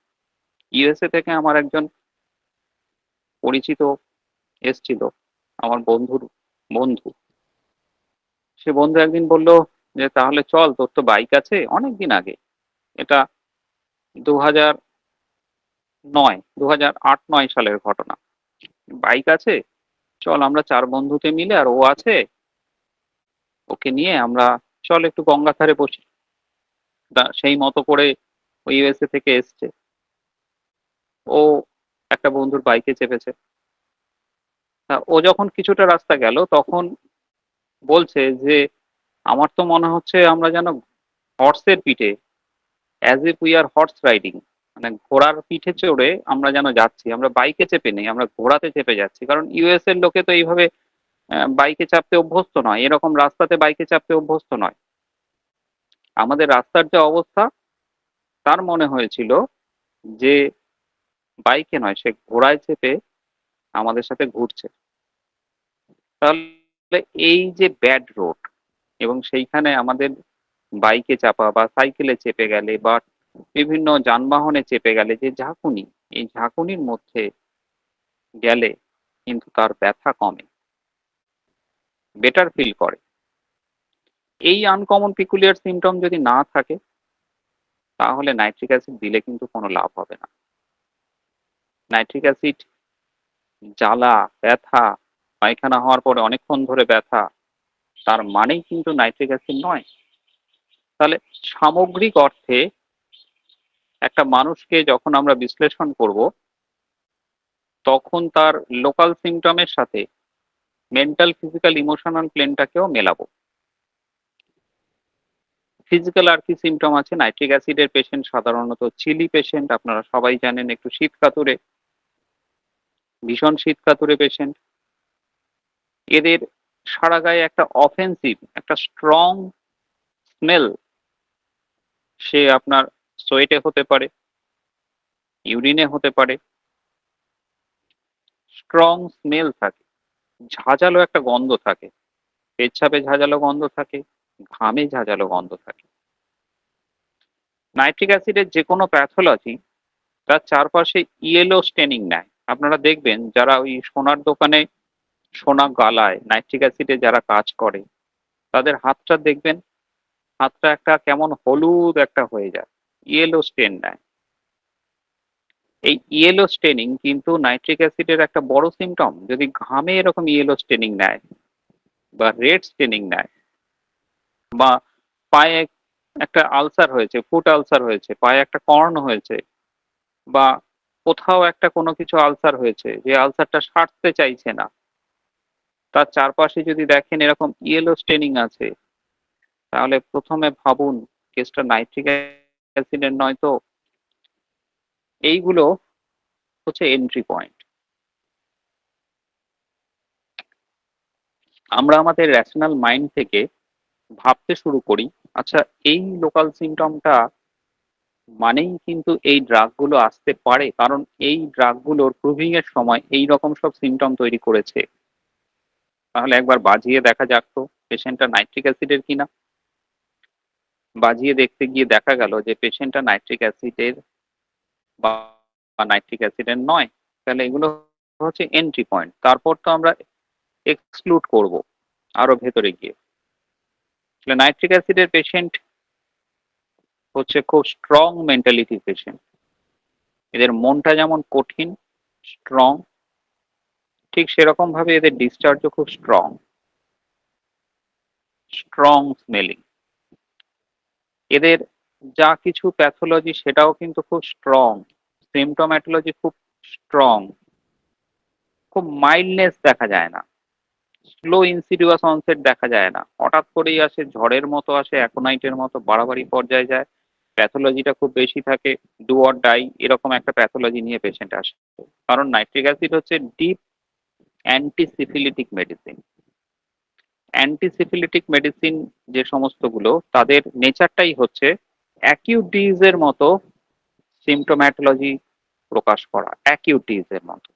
ইউএসএ থেকে আমার একজন পরিচিত এসছিল, আমার বন্ধুর বন্ধু। সে বন্ধু একদিন বলল যে তাহলে চল, তোর তো বাইক আছে, অনেকদিন আগে, এটা 2009, 2008-9 সালের ঘটনা। বাইক আছে, চল আমরা 4 বন্ধুতে মিলে, আর ও আছে, ওকে নিয়ে আমরা চল একটু গঙ্গার ধারে বসি। সেই মতো করে ওই ইউএসএ থেকে এসছে, ও একটা বন্ধুর বাইকে চেপেছে। তা ও যখন কিছুটা রাস্তা গেল, তখন বলছে যে আমার তো মনে হচ্ছে আমরা যেন হর্সের পিঠে, as if we are horse riding, মানে ঘোড়ার পিঠে চড়ে আমরা যেন যাচ্ছি, আমরা বাইকে চেপে নেই, আমরা ঘোড়াতে চেপে যাচ্ছি। কারণ ইউএস এর লোকে তো এইভাবে বাইকে চাপতে অভ্যস্ত নয়, এরকম রাস্তাতে বাইকে চাপতে অভ্যস্ত নয়। আমাদের রাস্তার যে অবস্থা, তার মনে হয়েছিল যে বাইকে নয়, সে ঘোড়ায় চেপে আমাদের সাথে ঘুরছে। তাহলে এই যে ব্যাড রোড, এবং সেইখানে আমাদের বাইকে চাপা বা সাইকেলে চেপে গেলে বা বিভিন্ন যানবাহনে চেপে গেলে যে ঝাঁকুনি, এই ঝাঁকুনির মধ্যে গেলে কিন্তু তার ব্যথা কমে, বেটার ফিল করে। এই আনকমন পিকুলিয়ার সিমটম যদি না থাকে, তাহলে নাইট্রিক অ্যাসিড দিলে কিন্তু কোনো লাভ হবে না। নাইট্রিক অ্যাসিড জ্বালা, ব্যথা, পায়খানা হওয়ার পরে অনেকক্ষণ ধরে ব্যথা, তার মানেই কিন্তু নাইট্রিক অ্যাসিড নয়। তাহলে সামগ্রিক অর্থে একটা মানুষকে যখন আমরা বিশ্লেষণ করব, তখন তার লোকাল সিমটমের সাথে মেন্টাল, ফিজিক্যাল, ইমোশনাল প্লেনটাকেও মেলাবো। ফিজিক্যাল আর কি সিমটম আছে? নাইট্রিক অ্যাসিডের পেশেন্ট সাধারণত চিলি পেশেন্ট, আপনারা সবাই জানেন, একটু শীত কাতুরে, ভীষণ শীত কাতুরে পেশেন্ট। এদের সারা গায়ে একটা অফেন্সিভ, একটা স্ট্রং স্মেল, সে আপনার সোয়েটে হতে পারে, ইউরিনে হতে পারে, স্ট্রং স্মেল থাকে, ঝাঁঝালো একটা গন্ধ থাকে, পেচ্ছাপে ঝাঁঝালো গন্ধ থাকে, ঘামে ঝাঁঝালো গন্ধ থাকে। নাইট্রিক অ্যাসিডের যে কোনো প্যাথোলজি তার চারপাশে ইয়েলো স্টেনিং নেয়। আপনারা দেখবেন যারা ওই সোনার দোকানে সোনা গালায়, নাইট্রিক অ্যাসিডে যারা কাজ করে, তাদের হাতটা দেখবেন, হাতটা একটা কেমন হলুদ একটা হয়ে যায়, ইয়েলো স্টেন নেয়। এই ইয়েলো স্টেনিং কিন্তু নাইট্রিক অ্যাসিডের একটা বড় সিমটম। যদি ঘামে এরকম ইয়েলো স্টেনিং নেয় বা রেড স্টেনিং নেয়, বা পায়ে একটা আলসার হয়েছে, ফুট আলসার হয়েছে, পায়ে একটা কর্ন হয়েছে, বা কোথাও একটা কোনো কিছু আলসার হয়েছে, যে আলসারটা সারতে চাইছে না, তার চারপাশে যদি দেখেন এরকম ইয়েলো স্টেনিং আছে, তাহলে প্রথমে ভাবুন কেসটা নাইট্রিক অ্যাসিডের নয় তো। এইগুলো হচ্ছে এন্ট্রি পয়েন্ট। আমরা আমাদের রেশনাল মাইন্ড থেকে ভাবতে শুরু করি, আচ্ছা এই লোকাল সিমটমটা মানেই কিন্তু এই ড্রাগগুলো আসতে পারে, কারণ এই ড্রাগগুলোর প্রুভিং এর সময় এই রকম সব সিমটম তৈরি করেছে। তাহলে একবার বাজিয়ে দেখা যাক তো পেশেন্টটা নাইট্রিক অ্যাসিডের কিনা। বাজিয়ে দেখতে গিয়ে দেখা গেল যে পেশেন্টটা নাইট্রিক অ্যাসিডের বা নাইট্রিক অ্যাসিডের নয়। তাহলে এগুলো হচ্ছে এন্ট্রি পয়েন্ট। তারপর তো আমরা এক্সক্লুড করব আরো ভেতরে গিয়ে। তাহলে নাইট্রিক অ্যাসিডের পেশেন্ট হচ্ছে খুব স্ট্রং মেন্টালিটি পেশেন্ট। এদের মনটা যেমন কঠিন, স্ট্রং, ঠিক সেরকম ভাবে এদের ডিসচার্জও খুব স্ট্রং, স্ট্রং স্মেলিং। এদের যা কিছু প্যাথোলজি সেটাও কিন্তু খুব স্ট্রং, সিমটোম্যাটোলজি খুব স্ট্রং, খুব মাইল্ডনেস দেখা যায় না, স্লো ইনসিডিউয়াস অনসেট দেখা যায় না, হঠাৎ করেই আসে, ঝড়ের মতো আসে, অ্যাকোনাইটের মতো বাড়াবাড়ি পর্যায়ে যায়, প্যাথোলজিটা খুব বেশি থাকে, ডু অর ডাই এরকম একটা প্যাথোলজি নিয়ে পেশেন্ট আসে। কারণ নাইট্রিক অ্যাসিড হচ্ছে deep antisyphilitic medicine. Antisyphilitic medicine যে সমস্তগুলো, তাদের নেচারটাই হচ্ছে অ্যাকিউট ডিজিজের মতো সিমটোম্যাটোলজি প্রকাশ করা, অ্যাকিউট ডিজিজের মতো।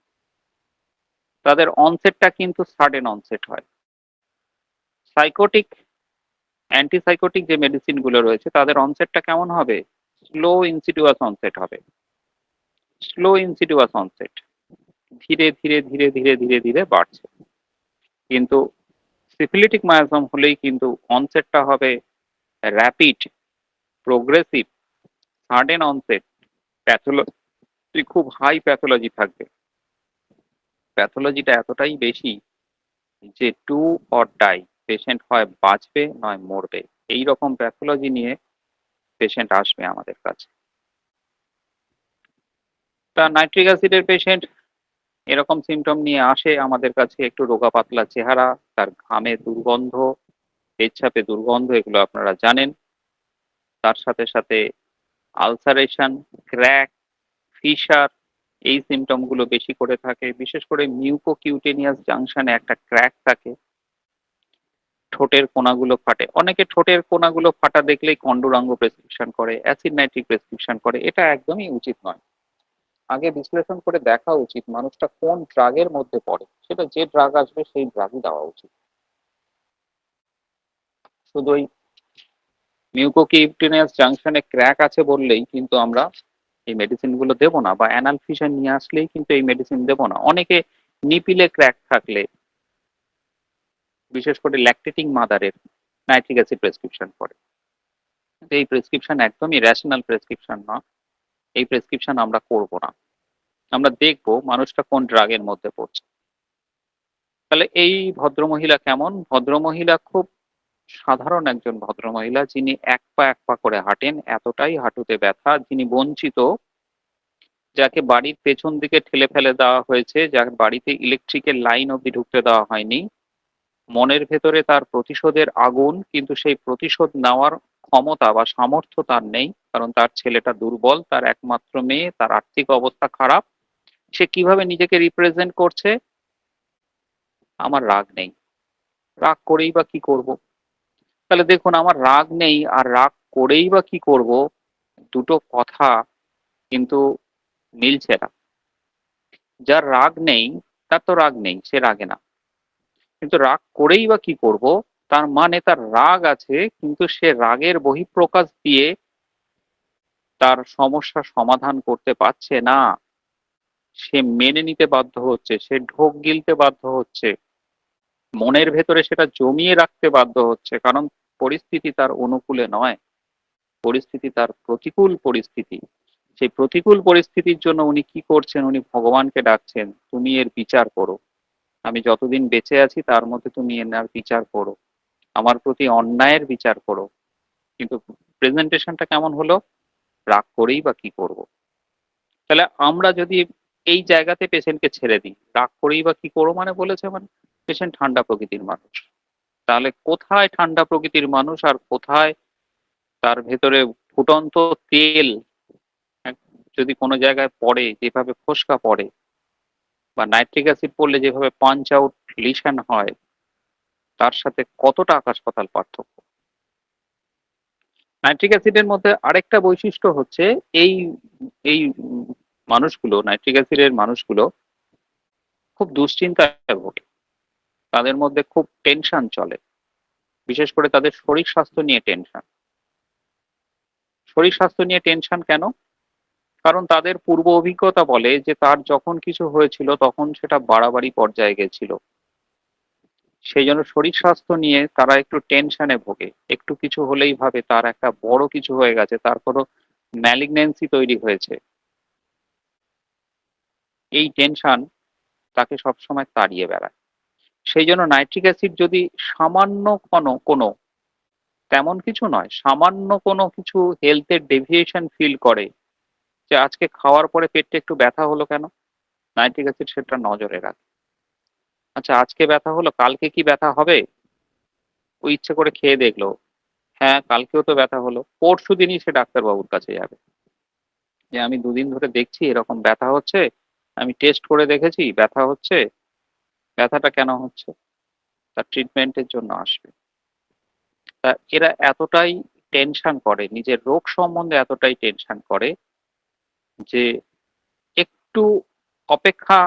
তাদের অনসেটটা কিন্তু সাডেন অনসেট হয়। সাইকোটিক, অ্যান্টিসাইকোটিক যে মেডিসিন গুলো রয়েছে তাদের অনসেটটা কেমন হবে? স্লো ইনসিডিউয়াস অনসেট হবে, স্লো ইনসিডিউয়াস অনসেট, ধীরে ধীরে ধীরে ধীরে ধীরে ধীরে বাড়ছে। কিন্তু সিফিলিটিক মায়াজম হলেই কিন্তু অনসেটটা হবে rapid, progressive, sudden onset, pathology খুব হাই প্যাথোলজি থাকবে। প্যাথোলজিটা এতটাই বেশি যে টু অর ডাই, পেশেন্ট হয় বাঁচবে নয় মরবে, এই রকম প্যাথোলজি নিয়ে পেশেন্ট আসবে আমাদের কাছে। তা নাইট্রিক অ্যাসিডের পেশেন্ট এরকম সিমটম নিয়ে আসে আমাদের কাছে, একটু রোগা পাতলা চেহারা, তার ঘামে দুর্গন্ধ, পেচ্ছাপে দুর্গন্ধ, এগুলো আপনারা জানেন। তার সাথে সাথে আলসারেশন, ক্র্যাক, ফিশার, এই সিমটম গুলো বেশি করে থাকে। বিশেষ করে মিউকোকিউটেনিয়াস জাংশনে একটা ক্র্যাক থাকে, ঠোঁটের কোনাগুলো ফাটে। অনেকে ঠোঁটের কোনাগুলো ফাটা দেখলেই কন্ডুরাঙ্গ প্রেসক্রিপশন করে, অ্যাসিড নাইট্রিক প্রেসক্রিপশন করে। এটা একদমই উচিত নয়। আগে বিশ্লেষণ করে দেখা উচিত মানুষটা কোন ড্রাগের মধ্যে পড়ে, সেটা যে ড্রাগ আসবে সেই ড্রাগই দেওয়া উচিত। শুধু ওই মিউকোকিউটেনিয়াস জাংশনে ক্র্যাক আছে বললেই কিন্তু আমরা এই মেডিসিন গুলো দেবো না, বা অ্যানাল ফিশন নিয়ে আসলেই কিন্তু এই মেডিসিন দেবো না। অনেকে নিপিলে ক্র্যাক থাকলে, বিশেষ করে ল্যাকটেটিং মাদারের, নাইট্রিক অ্যাসিড প্রেসক্রিপশন করে। কিন্তু এই প্রেসক্রিপশন একদমই রেশনাল প্রেসক্রিপশন না, এই প্রেসক্রিপশন আমরা করব না। আমরা দেখবো মানুষটা কোন ড্রাগের মধ্যে পড়ছে। তাহলে এই ভদ্রমহিলা কেমন? ভদ্রমহিলা খুব সাধারণ একজন ভদ্রমহিলা, যিনি এক পা করে হাঁটেন, এতটাই হাঁটুতে ব্যথা, যিনি বঞ্চিত, যাকে বাড়ির পেছন দিকে ঠেলে ফেলে দেওয়া হয়েছে, যার বাড়িতে ইলেকট্রিকের লাইন অব্দি ঢুকতে দেওয়া হয়নি। মনের ভেতরে তার প্রতিশোধের আগুন, কিন্তু সেই প্রতিশোধ নেওয়ার ক্ষমতা বা সামর্থ্য তার নেই, কারণ তার ছেলেটা দুর্বল, তার একমাত্র মেয়ে, তার আর্থিক অবস্থা খারাপ। সে কিভাবে নিজেকে রিপ্রেজেন্ট করছে? আমার রাগ নেই, রাগ করেই বা কি করব? তাহলে দেখুন, আমার রাগ নেই আর রাগ করেই বা কি করব, দুটো কথা কিন্তু মিলছে না। যার রাগ নেই তার তো রাগ নেই, সে রাগে না। কিন্তু রাগ করেই বা কি করব, তার মানে তার রাগ আছে, কিন্তু সে রাগের বহিঃপ্রকাশ দিয়ে তার সমস্যা সমাধান করতে পারছে না। সে মেনে নিতে বাধ্য হচ্ছে, সে ঢোক গিলতে বাধ্য হচ্ছে, মনের ভেতরে সেটা জমিয়ে রাখতে বাধ্য হচ্ছে, কারণ পরিস্থিতি তার অনুকূলে নয়, পরিস্থিতি তার প্রতিকূল পরিস্থিতি। সেই প্রতিকূল পরিস্থিতির জন্য উনি কি করছেন, উনি ভগবানকে ডাকছেন, তুমি এর বিচার করো, আমি যতদিন বেঁচে আছি তার মধ্যে তুমি এনার বিচার করো, আমার প্রতি অন্যায়ের বিচার করো। কিন্তু প্রেজেন্টেশনটা কেমন হলো, রাগ করেই বা কি করব। তাহলে আমরা যদি এই জায়গাতে পেশেন্টকে ছেড়ে দিই, রাগ করেই বা কি করবো মানে বলেছে, মানে পেশেন্ট ঠান্ডা প্রকৃতির মানুষ, তাহলে কোথায় ঠান্ডা প্রকৃতির মানুষ আর কোথায় তার ভেতরে ফুটন্ত তেল যদি কোনো জায়গায় পড়ে, যেভাবে ফোসকা পড়ে, বা নাইট্রিক অ্যাসিড পড়লে যেভাবে পাঞ্চ আউট লিশন হয়, তার সাথে কতটা আকাশ পাতাল পার্থক্য। নাইট্রিক অ্যাসিডের মধ্যে আরেকটা বৈশিষ্ট্য হচ্ছে, এই এই মানুষগুলো, নাইট্রিক অ্যাসিডের মানুষগুলো খুব দুশ্চিন্তায় ভোগে, তাদের মধ্যে খুব টেনশন চলে, বিশেষ করে তাদের শরীর স্বাস্থ্য নিয়ে টেনশন। শরীর স্বাস্থ্য নিয়ে টেনশন কেন? কারণ তাদের পূর্ব অভিজ্ঞতা বলে যে তার যখন কিছু হয়েছিল তখন সেটা বাড়াবাড়ি পর্যায়ে গেছিল, সেই জন্য শরীর স্বাস্থ্য নিয়ে তারা একটু টেনশনে ভোগে। একটু কিছু হলেই ভাবে তার একটা বড় কিছু হয়ে গেছে, তার কোনো ম্যালিগন্যান্সি তৈরি হয়েছে। এই টেনশন তাকে সবসময় তাড়িয়ে বেড়ায়। সেই জন্য নাইট্রিক অ্যাসিড যদি সামান্য কোনো তেমন কিছু নয়, সামান্য কোনো কিছু হেলথের ডেভিয়েশন ফিল করে, যে আজকে খাওয়ার পরে পেটটা একটু ব্যথা হলো কেন, নাইট্রিক অ্যাসিড সেটা নজরে রাখে। আচ্ছা আজকে ব্যথা হলো, কালকে কি ব্যথা হবে? ও ইচ্ছে করে খেয়ে দেখলো, হ্যাঁ কালকেও তো ব্যথা হলো, পরশু দিনই সে ডাক্তারবাবুর কাছে যাবে, যে আমি দুদিন ধরে দেখছি এরকম ব্যথা হচ্ছে, আমি টেস্ট করে দেখেছি ব্যথা হচ্ছে, ব্যথাটা কেন হচ্ছে, তার ট্রিটমেন্টের জন্য আসবে। তা এরা এতটাই টেনশন করে, নিজের রোগ সম্বন্ধে এতটাই টেনশন করে, যে একটু অপেক্ষা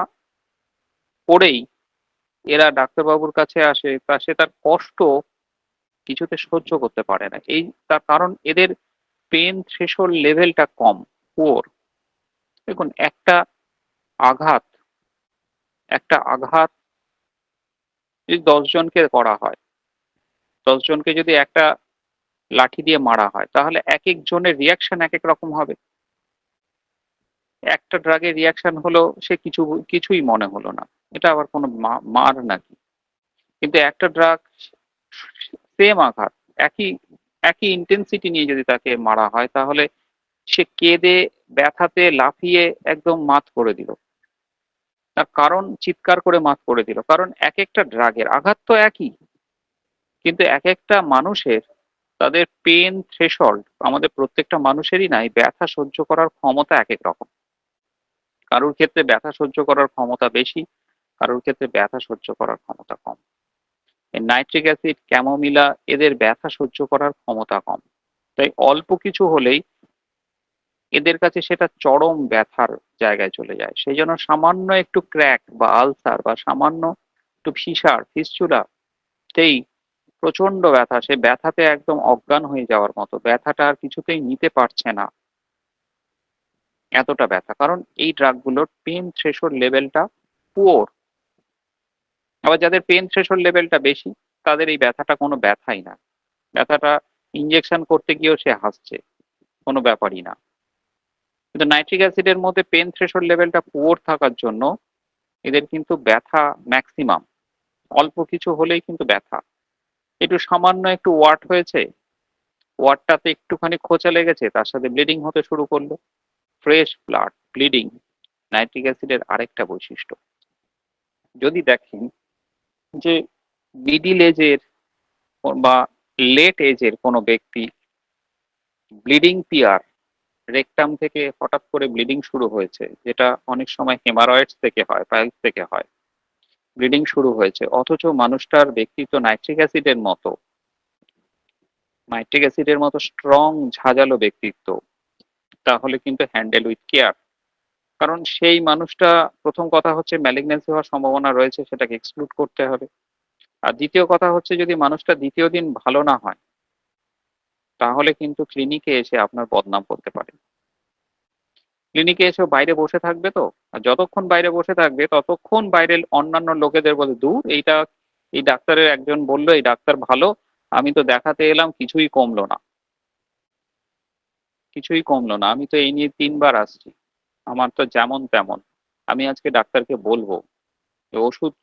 করেই এরা ডাক্তারবাবুর কাছে আসে, তা সে তার কষ্ট কিছুতে সহ্য করতে পারে না। এই তার কারণ এদের পেন থ্রেশহোল্ড লেভেলটা কম, পুয়ার। দেখুন আঘাত একটা আঘাত যদি 10 জনকে করা হয়, 10 জনকে যদি একটা লাঠি দিয়ে মারা হয়, তাহলে এক এক জনের রিয়াকশন এক এক রকম হবে। একটা ড্রাগের রিয়াকশন হলো, সে কিছুই মনে হলো না, এটা আবার কোনো মার নাকি? কিন্তু একটা ড্রাগ, সেম আঘাত, একই একই ইন্টেন্সিটি নিয়ে যদি তাকে মারা হয়, তাহলে সে কেঁদে ব্যথাতে লাফিয়ে একদম মাত করে দিল। তার কারণ চিৎকার করে মাত করে দিল, কারণ এক একটা ড্রাগের আঘাত তো একই, কিন্তু এক একটা মানুষের, তাদের পেন থ্রেশহোল্ড, আমাদের প্রত্যেকটা মানুষেরই নাই ব্যথা সহ্য করার ক্ষমতা এক এক রকম। কারোর ক্ষেত্রে ব্যথা সহ্য করার ক্ষমতা বেশি, কারোর ক্ষেত্রে ব্যথা সহ্য করার ক্ষমতা কম। নাইট্রিক অ্যাসিড, ক্যামোমিলা, এদের ব্যথা সহ্য করার ক্ষমতা কম। তাই অল্প কিছু হলেই এদের কাছে সেটা চরম ব্যথার জায়গায় চলে যায়। সেই জন্য সামান্য একটু ক্র্যাক বা আলসার, বা সামান্য একটু ফিসার ফিস্চুলাতেই প্রচন্ড ব্যথা, সে ব্যথাতে একদম অজ্ঞান হয়ে যাওয়ার মতো, ব্যথাটা আর কিছুতেই নিতে পারছে না, এতটা ব্যথা। কারণ এই ড্রাগগুলোর পেন থ্রেশহোল্ড লেভেলটা পুয়ার। আবার যাদের পেন থ্রেশহোল্ড লেভেলটা বেশি, তাদের এই ব্যথাটা কোনো ব্যথাই না, ব্যথাটা ইঞ্জেকশন করতে গিয়েও সে হাসছে, কোনো ব্যাপারই না। কিন্তু নাইট্রিক অ্যাসিডের মধ্যে পেন থ্রেশহোল্ড লেভেলটা পুয়ার থাকার জন্য এদের কিন্তু ব্যথা ম্যাক্সিমাম, অল্প কিছু হলেই কিন্তু ব্যথা। একটু সামান্য একটু ওয়াট হয়েছে, ওয়াটটাতে একটুখানি খোঁচা লেগেছে, তার সাথে ব্লিডিং হতে শুরু করলো, ফ্রেশ ব্লাড ব্লিডিং নাইট্রিক অ্যাসিডের আরেকটা বৈশিষ্ট্য। যদি দেখেন যে মিডিল এজের বা লেট এজের কোনো ব্যক্তি ব্লিডিং পিয়ার, রেকটাম থেকে হঠাৎ করে ব্লিডিং শুরু হয়েছে, যেটা অনেক সময় হেমারয়েডস থেকে হয়, পাইলস থেকে হয়, ব্লিডিং শুরু হয়েছে, অথচ মানুষটার ব্যক্তিত্ব নাইট্রিক অ্যাসিডের মতো স্ট্রং ঝাঁঝালো ব্যক্তিত্ব, তাহলে কিন্তু হ্যান্ডেল উইথ কেয়ার। কারণ সেই মানুষটা, প্রথম কথা হচ্ছে ম্যালিগন্যান্সি হওয়ার সম্ভাবনা রয়েছে, সেটাকে এক্সক্লুড করতে হবে। আর দ্বিতীয় কথা হচ্ছে, যদি মানুষটা দ্বিতীয় দিন ভালো না হয়, তাহলে কিন্তু ক্লিনিকে এসে আপনার বদনাম করতে পারে। ক্লিনিকে এসেও বাইরে বসে থাকবে তো, আর যতক্ষণ বাইরে বসে থাকবে ততক্ষণ বাইরের অন্যান্য লোকেদের বলে, দূর এইটা, এই ডাক্তারের একজন বললো এই ডাক্তার ভালো, আমি তো দেখাতে এলাম কিছুই কমলো না। কিছুই কমলো না। আমি তো এই নিয়ে ৩ বার আসছি। আমার তো যেমন তেমন। আমি আজকে ডাক্তারকে বলবো যে ওষুধ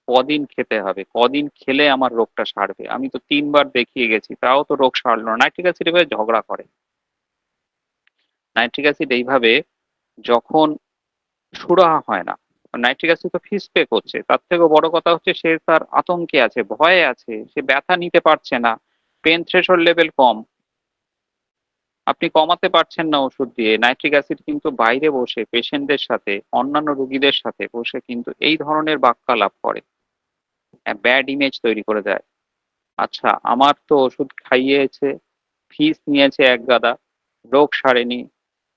কদিন খেতে হবে, কদিন খেলে আমার রোগটা সারবে। আমি তো ৩ বার দেখিয়ে গেছি, তাও তো রোগ সারলো না। নাইট্রিক অ্যাসিড এভাবে ঝগড়া করে। নাইট্রিক অ্যাসিড এইভাবে যখন সুরাহা হয় না, নাইট্রিক অ্যাসিড তো ফিস পে করছে, তার থেকেও বড় কথা হচ্ছে সে তার আতঙ্কে আছে, ভয়ে আছে, সে ব্যথা নিতে পারছে না, পেন থ্রেশহোল্ড লেভেল কম, আপনি কমাতে পারছেন না ওষুধ দিয়ে। নাইট্রিক অ্যাসিড কিন্তু বাইরে বসে পেশেন্টদের সাথে, অন্যান্য রোগীদের সাথে বসে কিন্তু এই ধরনের বাক্যালাপ করে, ব্যাড ইমেজ তৈরি করে দেয়। আচ্ছা, আমার তো ওষুধ খাইয়েছে, ফিস নিয়েছে এক গাদা, রোগ সারেনি,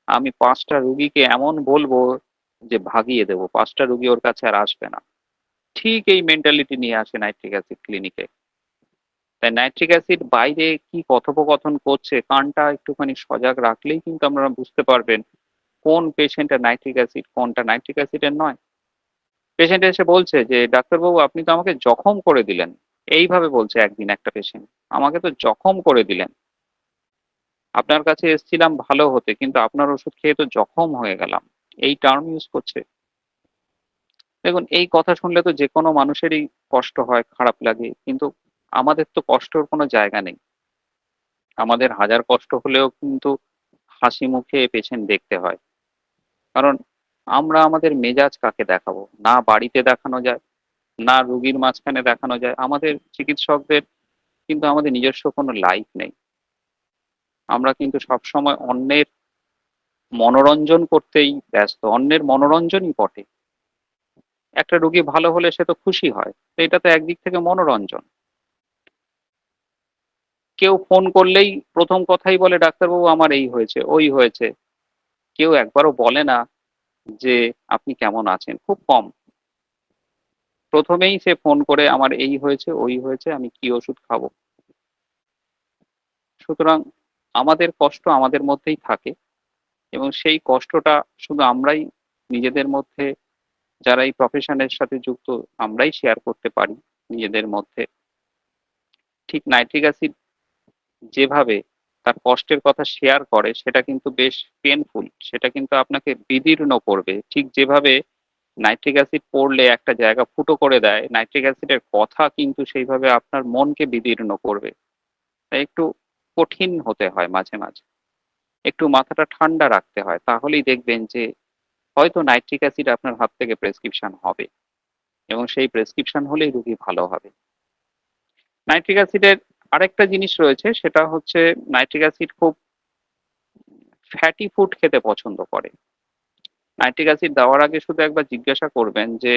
আমি 5টা রুগীকে এমন বলবো যে ভাগিয়ে দেবো, 5টা রুগী ওর কাছে আর আসবে না। ঠিক এই মেন্টালিটি নিয়ে আসে নাইট্রিক অ্যাসিড ক্লিনিকে। তাই নাইট্রিক অ্যাসিড বাইরে কি কথোপকথন করছে, কানটা একটুখানি সজাগ রাখলেই কিন্তু আপনারা বুঝতে পারবেন কোন পেশেন্টের নাইট্রিক অ্যাসিড, কোনটা নাইট্রিক অ্যাসিডের নয়। পেশেন্ট এসে বলছে যে ডাক্তারবাবু আপনি তো আমাকে জখম করে দিলেন। এইভাবে বলছে একদিন একটা পেশেন্ট, আমাকে তো জখম করে দিলেন, আপনার কাছে এসেছিলাম ভালো হতে, কিন্তু আপনার ওষুধ খেয়ে তো জখম হয়ে গেলাম। এই টার্ম ইউজ করছে। দেখুন, এই কথা শুনলে তো যে কোনো মানুষেরই কষ্ট হয়, খারাপ লাগে, কিন্তু আমাদের তো কষ্টর কোনো জায়গা নেই। আমাদের হাজার কষ্ট হলেও কিন্তু হাসি মুখে পেশেন্ট দেখতে হয়। কারণ আমরা আমাদের মেজাজ কাকে দেখাবো? না বাড়িতে দেখানো যায়, না রুগীর মাঝখানে দেখানো যায়। আমাদের চিকিৎসকদের কিন্তু আমাদের নিজস্ব কোনো লাইফ নেই। আমরা কিন্তু সবসময় অন্যের মনোরঞ্জন করতেই ব্যস্ত। অন্যের মনোরঞ্জনই বটে। একটা রুগী ভালো হলে সে তো খুশি হয়। তো এটা তো একদিক থেকে মনোরঞ্জন। কেউ ফোন করলেই ১ম কথাই বলে ডাক্তারবাবু আমার এই হয়েছে, ওই হয়েছে। কেউ একবারও বলে না যে আপনি কেমন আছেন? খুব কম। ১ম এই সে ফোন করে আমার এই হয়েছে, ওই হয়েছে, আমি কি ওষুধ খাবো? সুতরাং আমাদের কষ্ট আমাদের মধ্যেই থাকে, এবং সেই কষ্টটা শুধু আমরাই নিজেদের মধ্যে, যারা এই প্রফেশনের সাথে যুক্ত, আমরাই শেয়ার করতে পারি নিজেদের মধ্যে। ঠিক নাইট্রিক অ্যাসিড যেভাবে তার কষ্টের কথা শেয়ার করে সেটা কিন্তু বেশ পেইনফুল। সেটা কিন্তু আপনাকে বিদীর্ণ করবে। ঠিক যেভাবে নাইট্রিক অ্যাসিড পড়লে একটা জায়গা ফুটো করে দেয়, নাইট্রিক অ্যাসিডের কথা কিন্তু সেইভাবে আপনার মনকে বিদীর্ণ করবে। তাই একটু কঠিন হতে হয় মাঝে, মাঝে। একটু মাথাটা ঠান্ডা রাখতে হয়। তাহলেই দেখবেন যে হয়তো নাইট্রিক অ্যাসিড আপনার হাত থেকে প্রেসক্রিপশন হবে, এবং সেই প্রেসক্রিপশন হলেই রোগী ভালো হবে। নাইট্রিক অ্যাসিডের আরেকটা জিনিস রয়েছে, সেটা হচ্ছে নাইট্রিক অ্যাসিড খুব ফ্যাটি ফুড খেতে পছন্দ করে। নাইট্রিক অ্যাসিড দেওয়ার আগে শুধু একবার জিজ্ঞাসা করবেন যে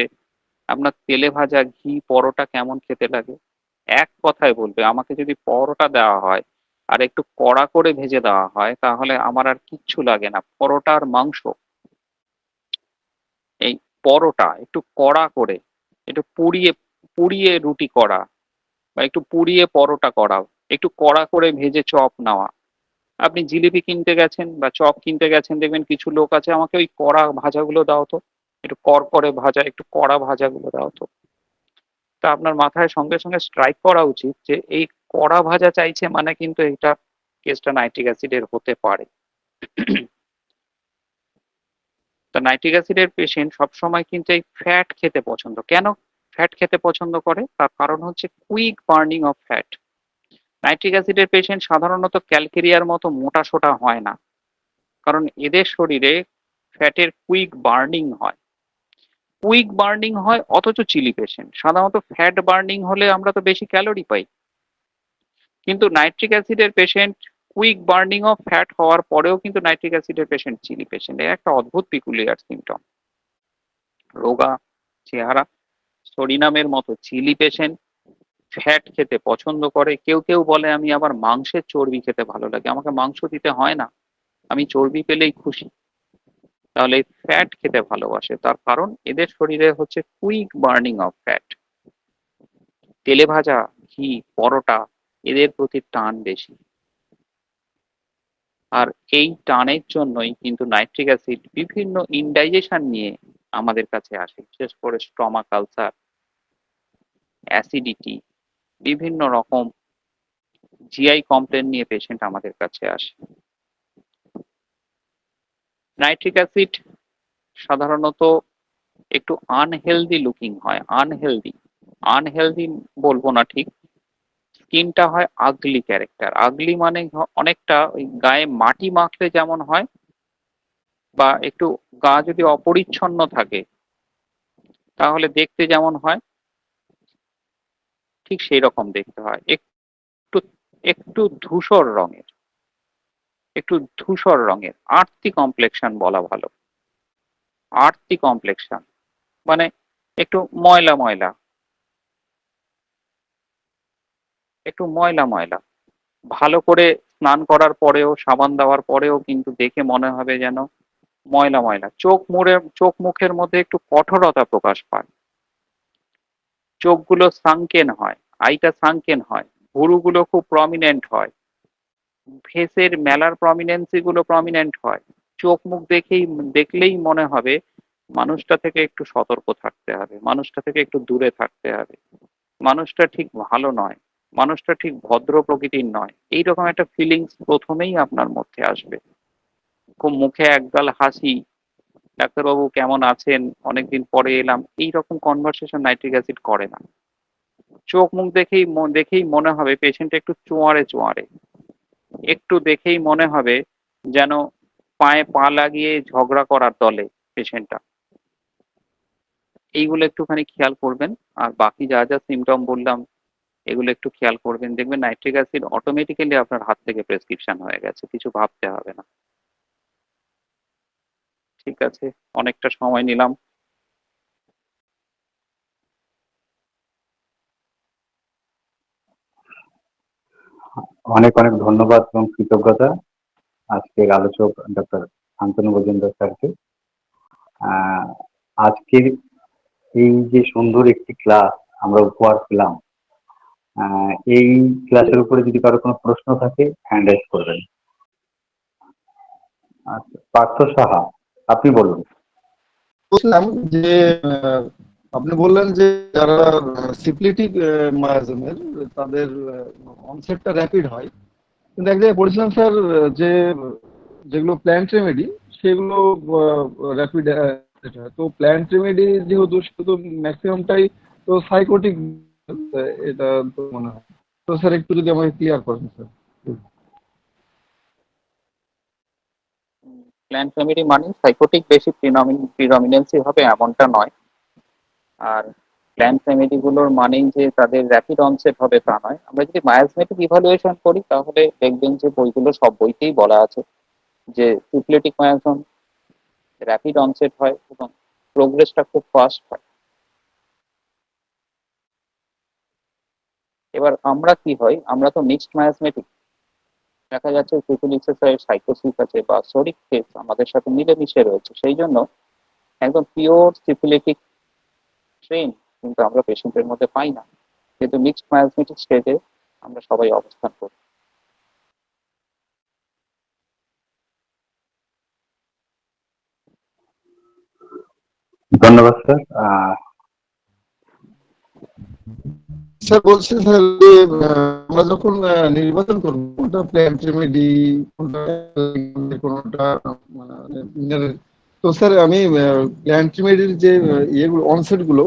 আপনার তেলে ভাজা ঘি পরোটা কেমন খেতে লাগে? এক কথায় বলবে আমাকে যদি পরোটা দেওয়া হয় আর একটু কড়া করে ভেজে দেওয়া হয় তাহলে আমার আর কিচ্ছু লাগে না। পরোটা আর মাংস, এই পরোটা একটু কড়া করে, একটু পুড়িয়ে পুড়িয়ে রুটি করা, বা একটু পুড়িয়ে পরোটা করা, একটু কড়া করে ভেজে চপ নেওয়া। আপনি জিলিপি কিনতে গেছেন বা চপ কিনতে গেছেন, দেখবেন কিছু লোক আছে আমাকে ওই কড়া ভাজাগুলো দাও তো, একটু করকরে ভাজা, একটু কড়া ভাজাগুলো দাও তো। তা আপনার মাথায় সঙ্গে সঙ্গে স্ট্রাইক করা উচিত যে এই কড়া ভাজা চাইছে মানে কিন্তু এটা কেসটা নাইট্রিক অ্যাসিডের হতে পারে। তা নাইট্রিক অ্যাসিডের পেশেন্ট সবসময় কিন্তু এই ফ্যাট খেতে পছন্দ, কেন ফ্যাট খেতে পছন্দ করে? তার কারণ হচ্ছে quick burning of fat. Nitric অ্যাসিডের পেশেন্ট সাধারণত ক্যালকেরিয়ার মতো মোটা সোটা হয় না, কারণ এদের শরীরে ফ্যাটের কুইক বার্নিং হয়। কুইক বার্নিং হয় অথচ চিলি পেশেন্ট। সাধারণত ফ্যাট বার্নিং হলে আমরা তো বেশি ক্যালোরি পাই, কিন্তু নাইট্রিক অ্যাসিডের patient quick burning of fat হওয়ার পরেও কিন্তু নাইট্রিক অ্যাসিডের পেশেন্ট চিলি পেশেন্ট। এর একটা অদ্ভুত পিকুলিয়ার সিমটম। রোগা চেহারা, সরিনামের মতো চিলি পেশেন্ট ফ্যাট খেতে পছন্দ করে। কেউ কেউ বলে আমি আবার মাংসের চর্বি খেতে ভালো লাগে, আমাকে মাংস দিতে হয় না, আমি চর্বি পেলেই খুশি। তাহলে ফ্যাট খেতে ভালোবাসে, তার কারণ এদের শরীরে হচ্ছে কুইক বার্নিং অফ ফ্যাট। তেলে ভাজা, ঘি, পরোটা, এদের প্রতি টান বেশি। আর এই টানের জন্যই কিন্তু নাইট্রিক অ্যাসিড বিভিন্ন ইনডাইজেশন নিয়ে আমাদের কাছে আসে, বিশেষ করে স্টমাক আলসার, অ্যাসিডিটি, বিভিন্ন রকম জিআই কমপ্লেন নিয়ে পেশেন্ট আমাদের কাছে আসে। নাইট্রিক অ্যাসিড সাধারণত একটু আনহেলদি লুকিং হয়, আনহেলদি, আনহেলদি বলবো না ঠিক, স্কিনটা হয় আগলি ক্যারেক্টার। আগলি মানে অনেকটা ওই গায়ে মাটি মাখলে যেমন হয়, বা একটু গা যদি অপরিচ্ছন্ন থাকে তাহলে দেখতে যেমন হয়, ঠিক সেই রকম দেখতে হয়। একটু একটু ধূসর রঙের, একটু ধূসর রঙের আর্থি কমপ্লেকশন বলা ভালো। আর্থি কমপ্লেকশন মানে একটু ময়লা ময়লা, একটু ময়লা ময়লা। ভালো করে স্নান করার পরেও, সাবান দেওয়ার পরেও কিন্তু দেখে মনে হবে যেন ময়লা ময়লা। চোখ মুখের মধ্যে একটু কঠোরতা প্রকাশ পায়। চোখগুলো সানকেন হয়, আইটা সানকেন হয়, ভুরুগুলো খুব প্রমিনেন্ট হয়, ফেসের মেলার প্রমিনেন্সি গুলো প্রমিনেন্ট হয়। চোখ মুখ দেখলেই মনে হবে মানুষটা থেকে একটু সতর্ক থাকতে হবে, মানুষটা থেকে একটু দূরে থাকতে হবে, মানুষটা ঠিক ভালো নয়, মানুষটা ঠিক ভদ্র প্রকৃতির নয়। এইরকম একটা ফিলিংস প্রথমেই আপনার মধ্যে আসবে। খুব মুখে একগাল হাসি, ডাক্তারবাবু কেমন আছেন, অনেকদিন পরে এলাম, এইরকম কনভারসেশন নাইট্রিক অ্যাসিড করে না। চোখ মুখ দেখেই মনে হবে পেশেন্ট একটু চোয়াড়ে চোয়াড়ে, একটু দেখেই মনে হবে যেন পায়ে পা লাগিয়ে ঝগড়া করার দলে পেশেন্টটা। এইগুলো একটুখানি খেয়াল করবেন। আর বাকি যা যা সিমটম বললাম এগুলো একটু খেয়াল করবেন, দেখবেন নাইট্রিক অ্যাসিড অটোমেটিক্যালি আপনার হাত থেকে প্রেসক্রিপশন হয়ে গেছে, কিছু ভাবতে হবে না। ঠিক আছে, অনেকটা সময় নিলাম। অনেক অনেক ধন্যবাদ এবং কৃতজ্ঞতা আজকের আলোচক ডক্টর শান্তনু মজুমদার স্যারকে। আজকের এই যে সুন্দর একটি ক্লাস আমরা উপহার পেলাম, এই ক্লাসের উপরে যদি কারো কোনো প্রশ্ন থাকে হ্যান্ড রাইজ করবেন। আচ্ছা, পার্থ সাহা, আপনি বলুন। বলছিলাম যে আহ, আপনি বললেন যে যারা সিপ্লিটিক মায়াজমের তাদের অনসেটটা র্যাপিড হয়, কিন্তু এক জায়গায় পড়েছিলাম স্যার যে যেগুলো প্ল্যান্ট রেমেডি সেগুলো র্যাপিড হয়। তো প্ল্যান্ট রেমেডি যেহেতু শুধু ম্যাক্সিমামটাই তো সাইকোটিক, এটা তো মনে হয়। তো স্যার একটু যদি আমাকে ক্লিয়ার করেন স্যার। প্ল্যান্ট রেমেডি মানে সাইকোটিক বেশি প্রিডমিনেন্সি হবে এমনটা নয়। আর প্ল্যান্ট রেমেডি গুলোর মানেই যে তাদের র্যাপিড অনসেট হবে তা নয়। আমরা যদি মায়াজমেটিক ইভালুয়েশন করি তাহলে দেখবেন যে বইগুলো সব বইতেই বলা আছে যে সিপ্লেটিক মায়াজম র্যাপিড অনসেট হয় এবং প্রোগ্রেসটা খুব ফাস্ট হয়। এবার আমরা কি হয়, আমরা তো মিক্সড মায়াজমেটিক, দেখা যাচ্ছে সিফিলিসের সাইকোসিস আছে বা সোরিক কেস আমাদের সাথে মিলেমিশে রয়েছে, সেই জন্য একদম পিওর সিফিলিটিক ট্রেন কিন্তু আমরা পেশেন্টের মধ্যে পাই না, যেহেতু মিক্সড মায়াজমেটিক স্টেজে আমরা সবাই অবস্থান করি। ধন্যবাদ স্যার। স্যার বলছি স্যার যে আমরা যখন নির্বাচন করবো কোনটা প্ল্যান্ট রেমেডি, কোনটা কোনটা মানে mineral, তো স্যার আমি প্ল্যান্ট রেমেডির যে ইয়েগুলো অনসেট গুলো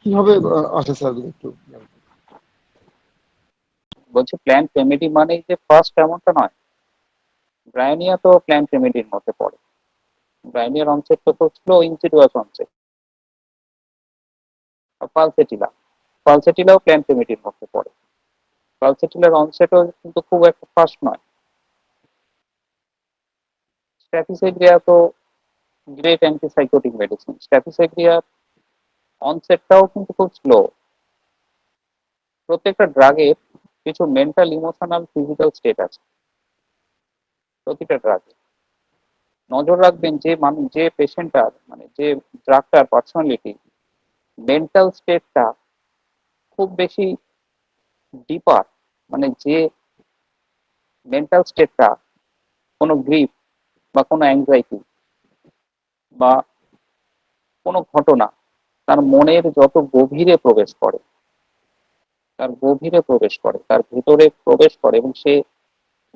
কিভাবে আসে স্যার একটু। বলছি প্ল্যান্ট রেমেডি মানেই যে ফার্স্ট এমনটা নয়। ব্রায়োনিয়া তো প্ল্যান্ট রেমেডির মধ্যে পড়ে। ব্রায়োনিয়ার অনসেট তো খুব slow insidious onset. Pulsatilla, পালসেটিলাও plant রেমেডির মধ্যে পড়ে। পালসেটিলার অনসেটও কিন্তু খুব একটা ফাস্ট নয়। স্ট্যাফিসেগ্রিয়া তো গ্রেট অ্যান্টিসাইকোটিক মেডিসিন, স্ট্যাফিসেগ্রিয়ার অনসেটটাও কিন্তু খুব স্লো। প্রত্যেকটা ড্রাগের কিছু মেন্টাল, ইমোশনাল, ফিজিক্যাল স্টেট আছে প্রতিটা ড্রাগে। নজর রাখবেন যে মানুষ, যে পেশেন্টটার মানে যে ড্রাগটার পার্সোনালিটি মেন্টাল স্টেটটা খুব বেশি ডিপার, মানে যে মেন্টাল স্টেটটা কোনো গ্রিফ বা কোনো অ্যাংজাইটি বা কোনো ঘটনা তার মনের যত গভীরে প্রবেশ করে, তার গভীরে প্রবেশ করে, তার ভিতরে প্রবেশ করে এবং সে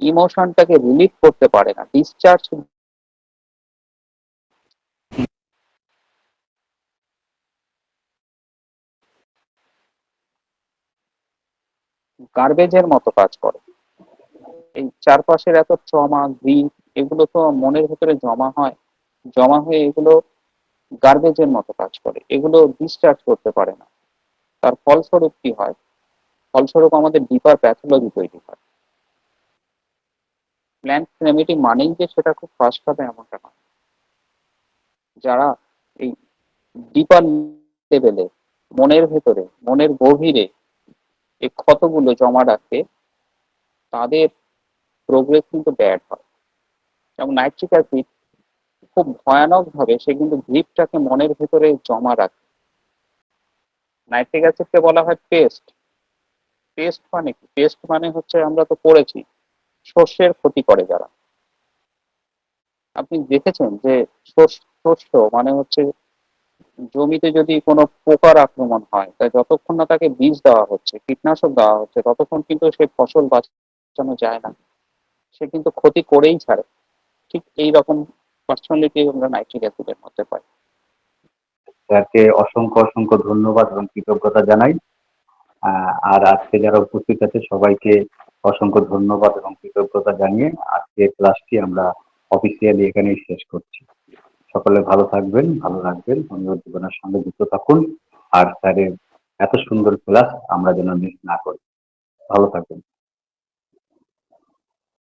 ইমোশনটাকে রিলিভ করতে পারে না, ডিসচার্জ গার্বেজের মতো কাজ করে। এই চারপাশের এত ট্রমা, গ্রিফ, এগুলো তো মনের ভেতরে জমা হয়, জমা হয়ে এগুলো গার্বেজের মতো কাজ করে, এগুলো ডিসচার্জ করতে পারে না। তার ফলস্বরূপ কি হয়? ফলস্বরূপ আমাদের ডিপার প্যাথোলজি তৈরি হয়। প্ল্যান্ট রেমেডি মানেই যে সেটা খুব ফাস্ট হবে এমনটা নয়। যারা এই ডিপার লেভেলে, মনের ভেতরে, মনের গভীরে এই ক্ষতগুলো জমা রাখে, তাদের প্রোগ্রেস কিন্তু ব্যাড হয়। যেমন নাইট্রিক অ্যাসিড খুব ভয়ানক ভাবে সে কিন্তু গ্রিপটাকে মনের ভেতরে জমা রাখে। নাইট্রিক অ্যাসিডকে বলা হয় পেস্ট। পেস্ট মানে কি? পেস্ট মানে হচ্ছে, আমরা তো পড়েছি, শস্যের ক্ষতি করে যারা। আপনি দেখেছেন যে শস্য মানে হচ্ছে, জমিতে যদি কোনো পোকার আক্রমণ হয়, তা যতক্ষণ না তাকে বীজ দেওয়া হচ্ছে, কীটনাশক দেওয়া হচ্ছে, ততক্ষণ কিন্তু সেই ফসল বাঁচানো যায় না, সে কিন্তু ক্ষতি করেই ছাড়ে। ঠিক এইরকম পার্সোনালিটি আমরা নাইট্রিক অ্যাসিডের মধ্যে পাই। স্যারকে অসংখ্য অসংখ্য ধন্যবাদ এবং কৃতজ্ঞতা জানাই। আর আজকে যারা উপস্থিত আছে সবাইকে অসংখ্য ধন্যবাদ এবং কৃতজ্ঞতা জানিয়ে আজকের ক্লাসটি আমরা অফিসিয়ালি এখানেই শেষ করছি। সকলে ভালো থাকবেন, ভালো রাখবেন, হোমিও জীবনের সঙ্গে যুক্ত থাকুন। আর স্যারের এত সুন্দর ক্লাস আমরা যেন মিস না করি। ভালো থাকবেন।